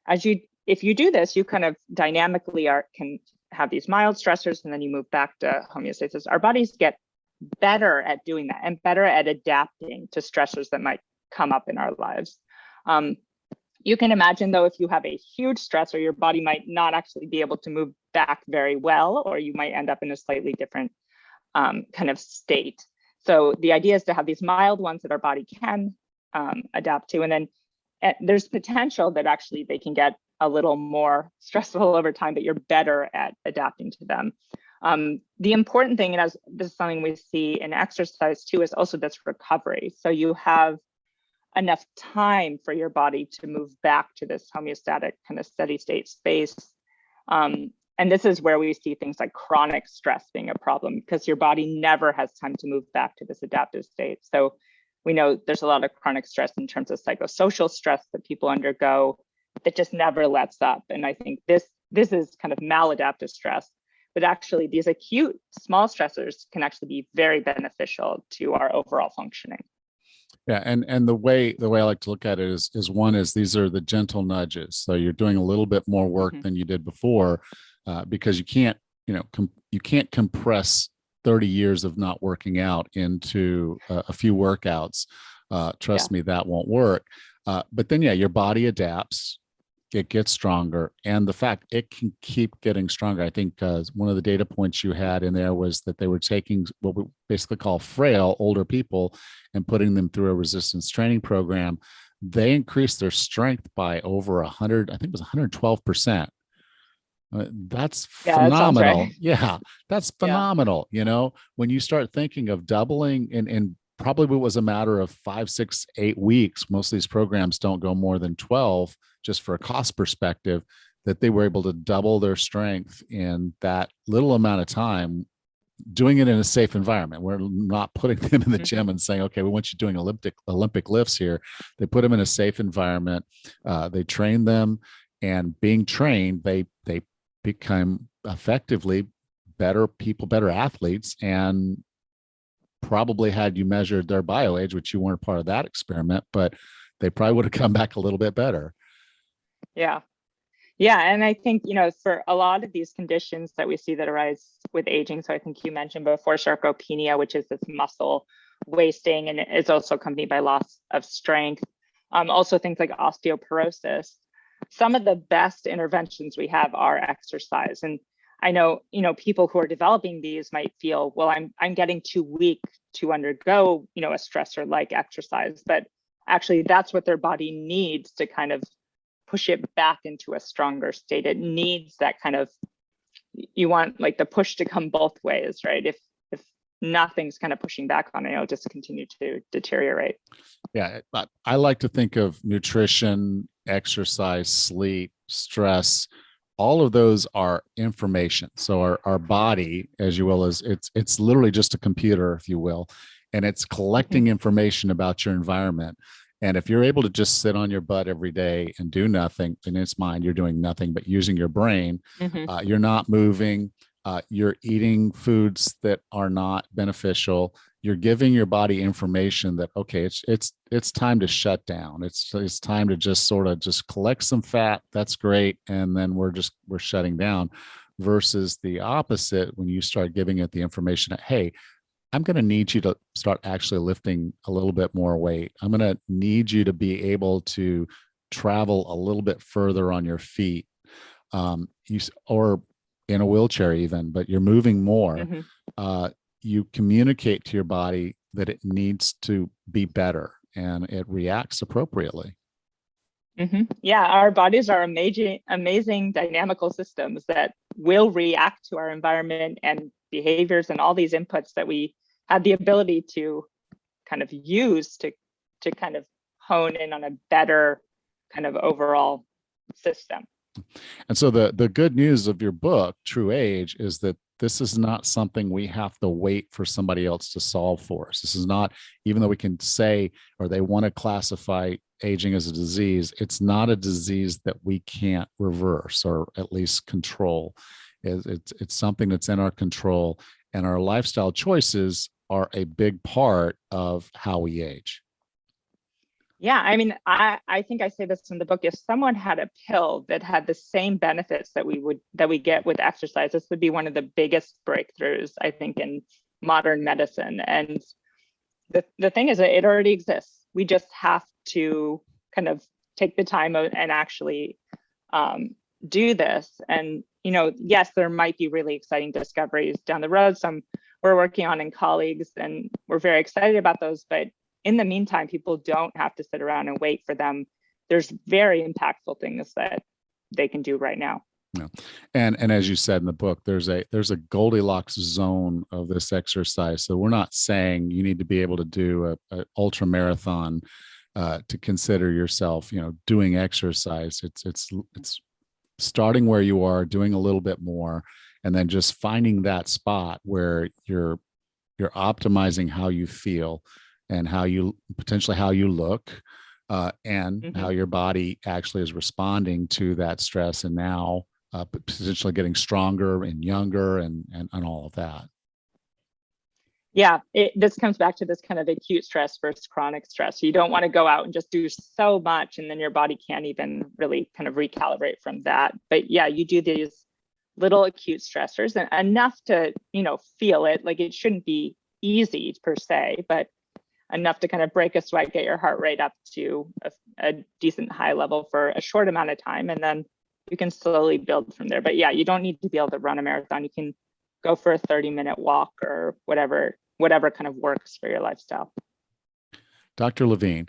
if you do this, you kind of dynamically can have these mild stressors, and then you move back to homeostasis. Our bodies get better at doing that and better at adapting to stressors that might come up in our lives. You can imagine, though, if you have a huge stressor, your body might not actually be able to move back very well, or you might end up in a slightly different kind of state. So the idea is to have these mild ones that our body can adapt to. And then there's potential that actually they can get a little more stressful over time, but you're better at adapting to them. The important thing, and as this is something we see in exercise too, is also this recovery. So you have enough time for your body to move back to this homeostatic kind of steady state space. And this is where we see things like chronic stress being a problem, because your body never has time to move back to this adaptive state. So we know there's a lot of chronic stress in terms of psychosocial stress that people undergo that just never lets up. And I think this is kind of maladaptive stress, but actually these acute small stressors can actually be very beneficial to our overall functioning. Yeah, and the way I like to look at it is one is these are the gentle nudges. So you're doing a little bit more work than you did before, because you can't compress 30 years of not working out into a few workouts. Trust me, that won't work. But then, your body adapts, it gets stronger, and the fact it can keep getting stronger. I think one of the data points you had in there was that they were taking what we basically call frail older people and putting them through a resistance training program. They increased their strength by over 100, I think it was 112%. That's phenomenal. That Yeah, that's phenomenal. When you start thinking of doubling and probably it was a matter of 5, 6, 8 weeks. Most of these programs don't go more than 12, just for a cost perspective, that they were able to double their strength in that little amount of time, doing it in a safe environment. We're not putting them in the gym and saying, okay, we want you doing Olympic lifts here. They put them in a safe environment. They train them, and being trained, they become effectively better people, better athletes, and probably had you measured their bio age, which you weren't a part of that experiment, but they probably would have come back a little bit better. Yeah. And I think, for a lot of these conditions that we see that arise with aging, so I think you mentioned before sarcopenia, which is this muscle wasting, and it's also accompanied by loss of strength. Also things like osteoporosis. Some of the best interventions we have are exercise. And I know, people who are developing these might feel, well, I'm getting too weak to undergo, a stressor like exercise, but actually that's what their body needs to kind of push it back into a stronger state. It needs that kind of, you want like the push to come both ways, right? If nothing's kind of pushing back on it, it'll just continue to deteriorate. Yeah, I like to think of nutrition, exercise, sleep, stress. All of those are information. So our body, as you will, it's literally just a computer, if you will, and it's collecting information about your environment. And if you're able to just sit on your butt every day and do nothing, in its mind, you're doing nothing but using your brain. You're not moving. You're eating foods that are not beneficial. You're giving your body information that, okay, it's time to shut down. It's time to just sort of just collect some fat. That's great. And then we're shutting down, versus the opposite. When you start giving it the information that, hey, I'm going to need you to start actually lifting a little bit more weight. I'm going to need you to be able to travel a little bit further on your feet, or in a wheelchair even, but you're moving more. You communicate to your body that it needs to be better, and it reacts appropriately. Yeah, our bodies are amazing dynamical systems that will react to our environment and behaviors and all these inputs that we have the ability to kind of use to kind of hone in on a better kind of overall system. And so the good news of your book, True Age, is that this is not something we have to wait for somebody else to solve for us. This is not, even though we can say, or they want to classify aging as a disease, it's not a disease that we can't reverse or at least control. It's something that's in our control, and our lifestyle choices are a big part of how we age. Yeah, I mean, I think I say this in the book. If someone had a pill that had the same benefits that we get with exercise, this would be one of the biggest breakthroughs, I think, in modern medicine. And the thing is that it already exists. We just have to kind of take the time and actually do this. And, you know, yes, there might be really exciting discoveries down the road. Some we're working on in colleagues, and we're very excited about those. But in the meantime, people don't have to sit around and wait for them. There's very impactful things that they can do right now. Yeah. And as you said in the book, there's a Goldilocks zone of this exercise. So we're not saying you need to be able to do a ultra marathon to consider yourself, you know, doing exercise. It's starting where you are, doing a little bit more, and then just finding that spot where you're optimizing how you feel and how you potentially how you look, and how your body actually is responding to that stress, and now potentially getting stronger and younger and all of that. Yeah, this comes back to this kind of acute stress versus chronic stress. You don't want to go out and just do so much, and then your body can't even really kind of recalibrate from that. But yeah, you do these little acute stressors, and enough to, you know, feel it. Like, it shouldn't be easy per se, but enough to kind of break a sweat, get your heart rate up to a decent high level for a short amount of time, and then you can slowly build from there. But yeah, you don't need to be able to run a marathon. You can go for a 30-minute walk or whatever kind of works for your lifestyle. Dr. Levine,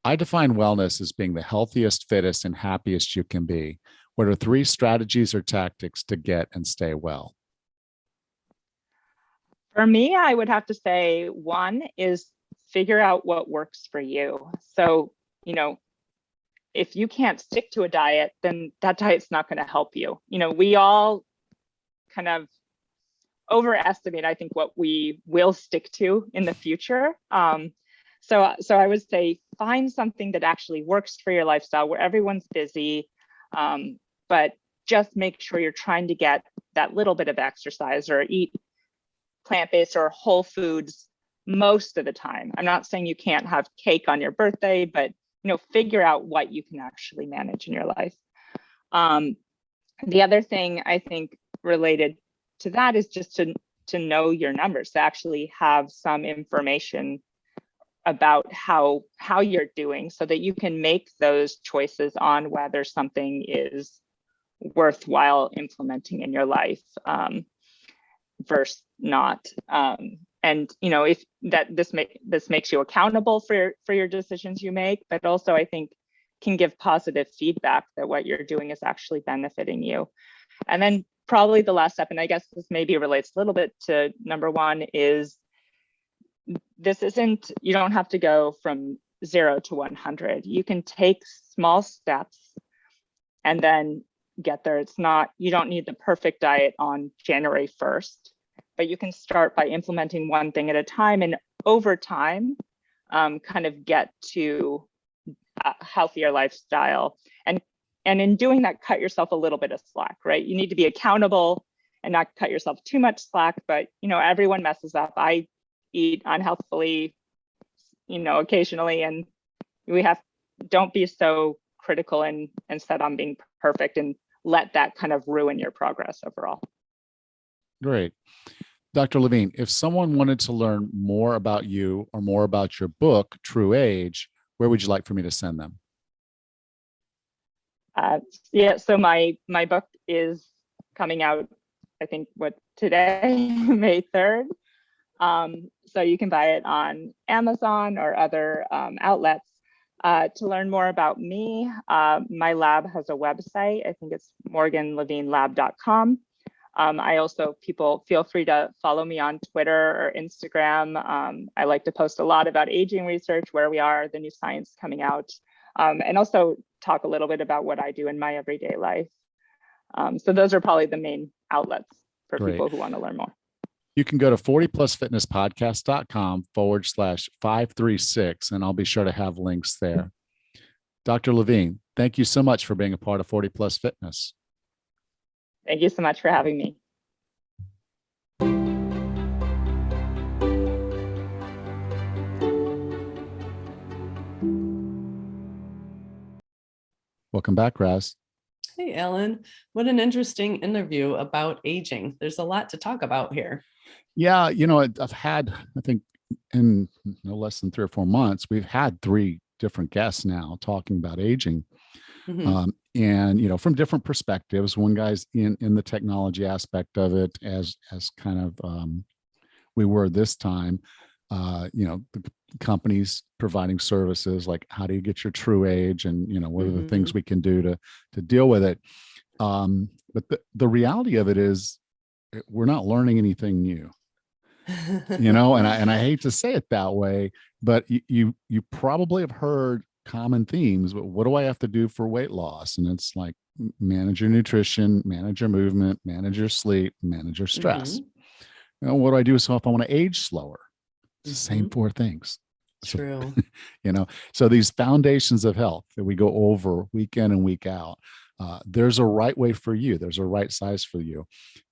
I define wellness as being the healthiest, fittest, and happiest you can be. What are 3 strategies or tactics to get and stay well? For me, I would have to say 1 is figure out what works for you. So, you know, if you can't stick to a diet, then that diet's not going to help you. You know, we all kind of overestimate, I think, what we will stick to in the future. So I would say find something that actually works for your lifestyle, where everyone's busy, but just make sure you're trying to get that little bit of exercise or eat plant-based or whole foods most of the time. I'm not saying you can't have cake on your birthday, but, you know, figure out what you can actually manage in your life. The other thing I think related to that is just to know your numbers, to actually have some information about how you're doing, so that you can make those choices on whether something is worthwhile implementing in your life versus not. And, you know, if that this makes you accountable for your decisions you make, but also I think can give positive feedback that what you're doing is actually benefiting you. And then probably the last step, and I guess this maybe relates a little bit to number 1, is this isn't, you don't have to go from 0 to 100. You can take small steps and then get there. It's not, you don't need the perfect diet on January 1st, but you can start by implementing one thing at a time, and over time, kind of get to a healthier lifestyle. And in doing that, cut yourself a little bit of slack, right? You need to be accountable and not cut yourself too much slack, but, you know, everyone messes up. I eat unhealthfully, you know, occasionally, and don't be so critical and set on being perfect, and let that kind of ruin your progress overall. Great. Dr. Levine, if someone wanted to learn more about you or more about your book, True Age, where would you like for me to send them? Yeah, so my book is coming out, I think, today, May 3rd. So you can buy it on Amazon or other outlets. To learn more about me, my lab has a website. I think it's morganlevinelab.com. I also, people feel free to follow me on Twitter or Instagram. I like to post a lot about aging research, where we are, the new science coming out, and also talk a little bit about what I do in my everyday life. So those are probably the main outlets for Great. people who want to learn more. You can go to 40plusfitnesspodcast.com/536, and I'll be sure to have links there. Dr. Levine, thank you so much for being a part of 40 Plus Fitness. Thank you so much for having me. Welcome back, Raz. Hey, Ellen. What an interesting interview about aging. There's a lot to talk about here. Yeah, I've had, I think in no less than 3 or 4 months, we've had 3 different guests now talking about aging. Mhm. And from different perspectives. One guy's in the technology aspect of it, as kind of we were this time. The companies providing services like how do you get your true age, and what are the things we can do to deal with it. But the reality of it is we're not learning anything new. And I hate to say it that way, but you probably have heard common themes. But what do I have to do for weight loss? And it's like manage your nutrition, manage your movement, manage your sleep, manage your stress. What do I do so if I want to age slower? It's the same 4 things. True. So these foundations of health that we go over week in and week out, there's a right way for you. There's a right size for you.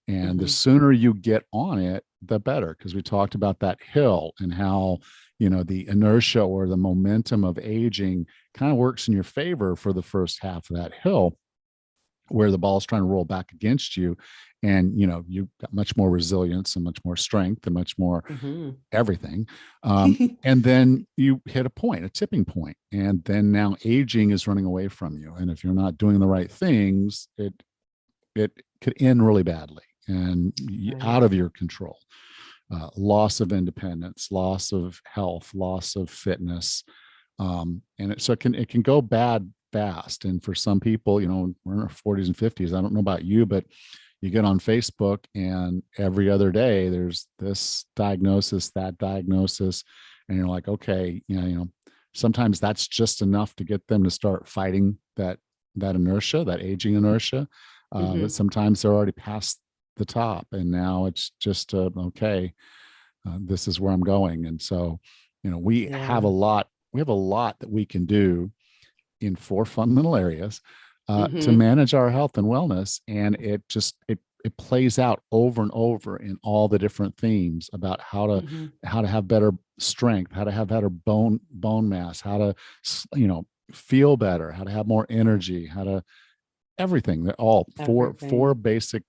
And the sooner you get on it, the better, because we talked about that hill and how, the inertia or the momentum of aging kind of works in your favor for the first half of that hill, where the ball's trying to roll back against you. And, you've got much more resilience and much more strength and much more everything. And then you hit a tipping point. And then now aging is running away from you. And if you're not doing the right things, it could end really badly and out of your control. Loss of independence, loss of health, loss of fitness. And it can go bad fast. And for some people, we're in our 40s and 50s. I don't know about you, but you get on Facebook and every other day there's this diagnosis, that diagnosis, and you're like, okay, sometimes that's just enough to get them to start fighting that inertia, that aging inertia. But sometimes they're already past the top, and now it's just okay, this is where I'm going. And so, we have a lot that we can do in 4 fundamental areas to manage our health and wellness. And it plays out over and over in all the different themes about how to have better strength, how to have better bone mass, how to feel better, how to have more energy, how to everything. That all four basic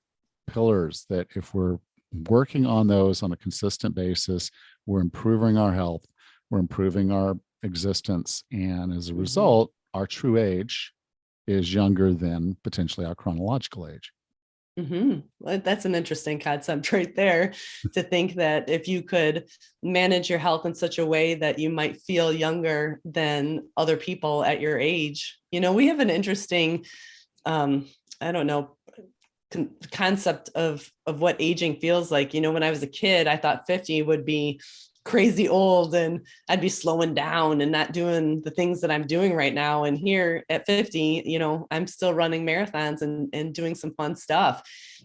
pillars that if we're working on those on a consistent basis, we're improving our health, we're improving our existence, and as a result, our true age is younger than potentially our chronological age. Well, that's an interesting concept right there, to think that if you could manage your health in such a way that you might feel younger than other people at your age. We have an interesting, concept of what aging feels like. When I was a kid, I thought 50 would be crazy old and I'd be slowing down and not doing the things that I'm doing right now. And here at 50, I'm still running marathons and doing some fun stuff.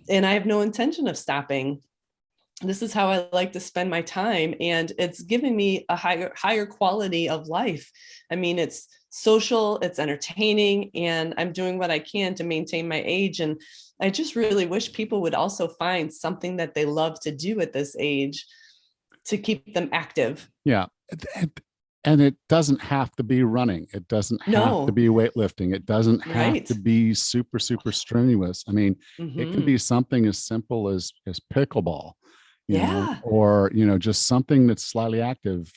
And I have no intention of stopping. This is how I like to spend my time. And it's giving me a higher quality of life. I mean, it's social, it's entertaining, and I'm doing what I can to maintain my age. And I just really wish people would also find something that they love to do at this age to keep them active. Yeah. And it doesn't have to be running. It doesn't have to be weightlifting. It doesn't have to be super, super strenuous. I mean, it can be something as simple as pickleball, or, just something that's slightly active.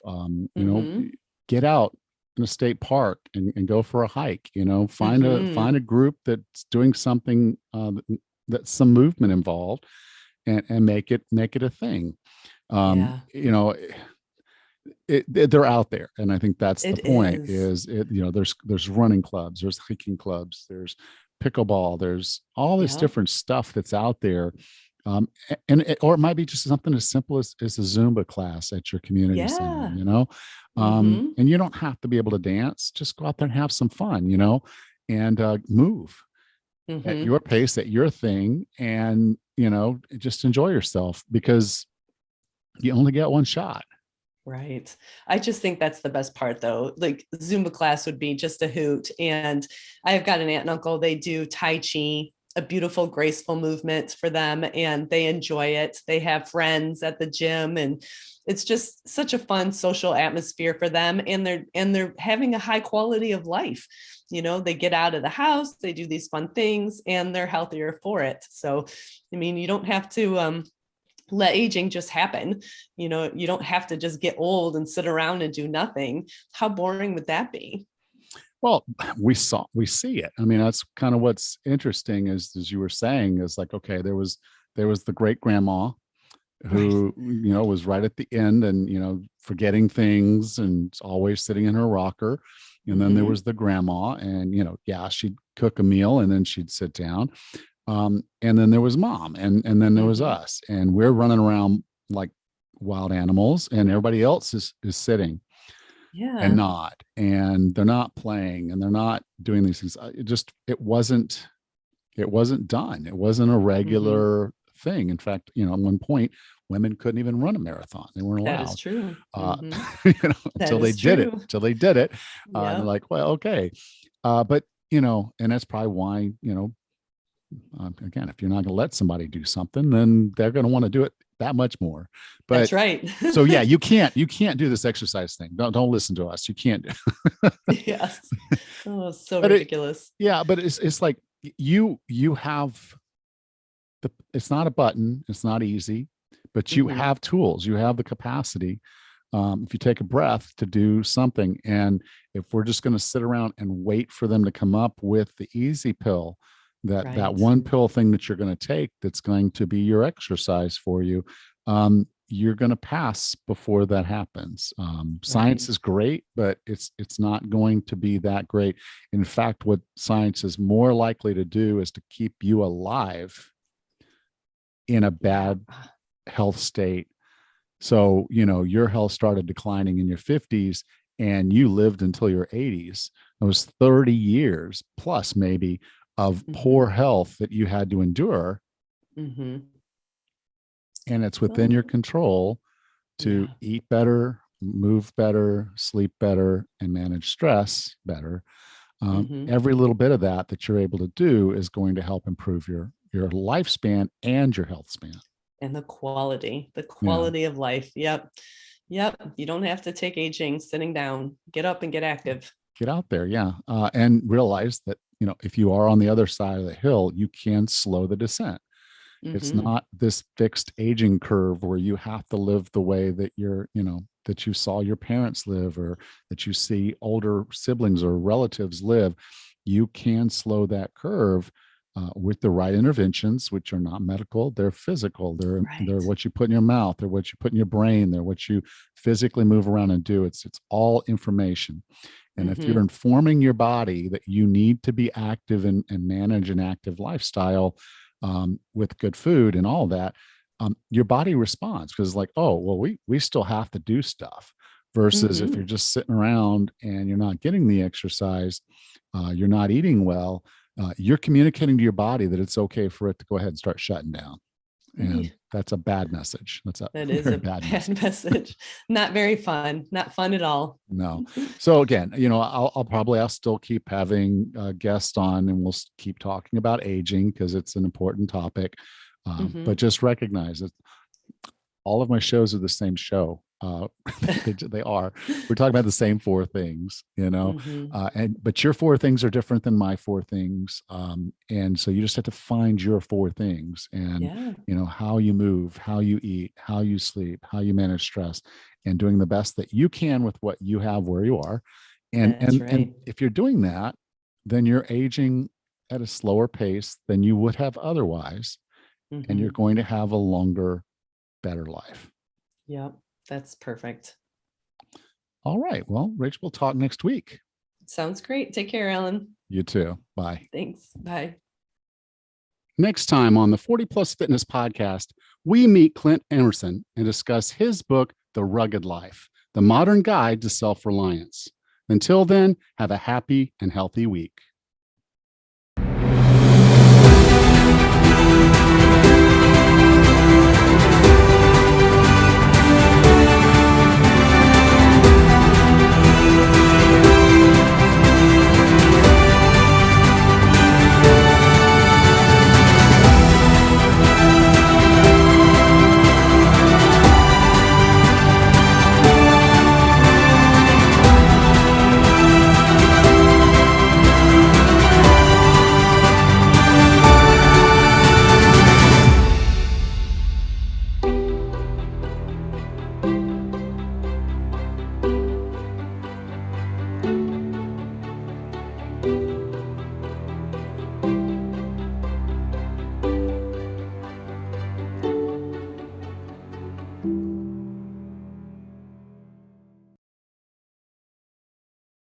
Get out in a state park and go for a hike, find a group that's doing something that's some movement involved, and make it a thing. they're out there. And I think that's the It point is. there's running clubs, there's hiking clubs, there's pickleball, there's all this Yeah. different stuff that's out there. Or it might be just something as simple as a Zumba class at your community center, Yeah. and you don't have to be able to dance, just go out there and have some fun, and move at Hmm. your pace, at your thing, and, just enjoy yourself because you only get one shot. Right. I just think that's the best part though. Like Zumba class would be just a hoot. And I've got an aunt and uncle, they do Tai Chi, a beautiful, graceful movement for them, and they enjoy it. They have friends at the gym, and it's just such a fun social atmosphere for them. And they're having a high quality of life. They get out of the house, they do these fun things, and they're healthier for it. So, I mean, you don't have to let aging just happen. You don't have to just get old and sit around and do nothing. How boring would that be? Well, we see it. I mean, that's kind of what's interesting is, as you were saying, is like, okay, there was the great grandma Right. who, was right at the end and, forgetting things and always sitting in her rocker. And then there Hmm. was the grandma and, yeah, she'd cook a meal and then she'd sit down. And then there was mom and then there was Hmm. us, and we're running around like wild animals, and everybody else is sitting and Yeah. not, and they're not playing and they're not doing these things. It wasn't done. It wasn't a Hmm. regular thing. In fact, at one point, women couldn't even run a marathon. They weren't That is allowed, true. uh, Hmm. until That they is did it. true. Until they did it, and they're Yep. like, well, okay, but and that's probably why, again, if you're not going to let somebody do something, then they're going to want to do it that much more. That's But right. so yeah, you can't do this exercise thing. Don't listen to us. You can't. Yes. Oh, so But ridiculous. but it's like you have it's not a button. It's not easy, but you Hmm. have tools. You have the capacity. If you take a breath to do something, and if we're just going to sit around and wait for them to come up with the easy pill, that Right. one pill thing that you're going to take that's going to be your exercise for you, you're going to pass before that happens. Science Right. is great, but it's not going to be that great. In fact, what science is more likely to do is to keep you alive in a Yeah. bad health state. So, your health started declining in your 50s and you lived until your 80s. It was 30 years plus maybe of Hmm. poor health that you had to endure. Hmm. And it's within your Oh, control to yeah. eat better, move better, sleep better, and manage stress better. Hmm. Every little bit of that you're able to do is going to help improve your lifespan and your health span. And the Yeah. quality of life. Yep. Yep. You don't have to take aging sitting down. Get up and get active. Get out there. Yeah. And realize that, if you are on the other side of the hill, you can slow the descent. It's Hmm. not this fixed aging curve where you have to live the way that that you saw your parents live, or that you see older siblings or relatives live. You can slow that curve with the right interventions, which are not medical, they're physical. They're Right. what you put in your mouth, they're what you put in your brain, they're what you physically move around and do. It's all information. And if you're Hmm. informing your body that you need to be active and manage an active lifestyle, with good food and all that, your body responds because, like, oh, well, we still have to do stuff. Versus if you're Hmm. just sitting around and you're not getting the exercise, you're not eating well, you're communicating to your body that it's okay for it to go ahead and start shutting down. And that's a bad message. That's a That is very a bad bad message. message. Not very fun. Not fun at all. No. So again, I'll still keep having guests on, and we'll keep talking about aging because it's an important topic. But Hmm. just recognize that all of my shows are the same show. They are. We're talking about the same four things, Hmm. but your four things are different than my four things, and so you just have to find your four things, and Yeah, how you move, how you eat, how you sleep, how you manage stress, and doing the best that you can with what you have where you are, and that's and right. and if you're doing that, then you're aging at a slower pace than you would have otherwise, and you're Hmm. going to have a longer, better life. Yep, that's perfect. All right. Well, Rich, we'll talk next week. Sounds great. Take care, Ellen. You too. Bye. Thanks. Bye. Next time on the 40 Plus Fitness podcast, we meet Clint Emerson and discuss his book, The Rugged Life, The Modern Guide to Self-Reliance. Until then, have a happy and healthy week.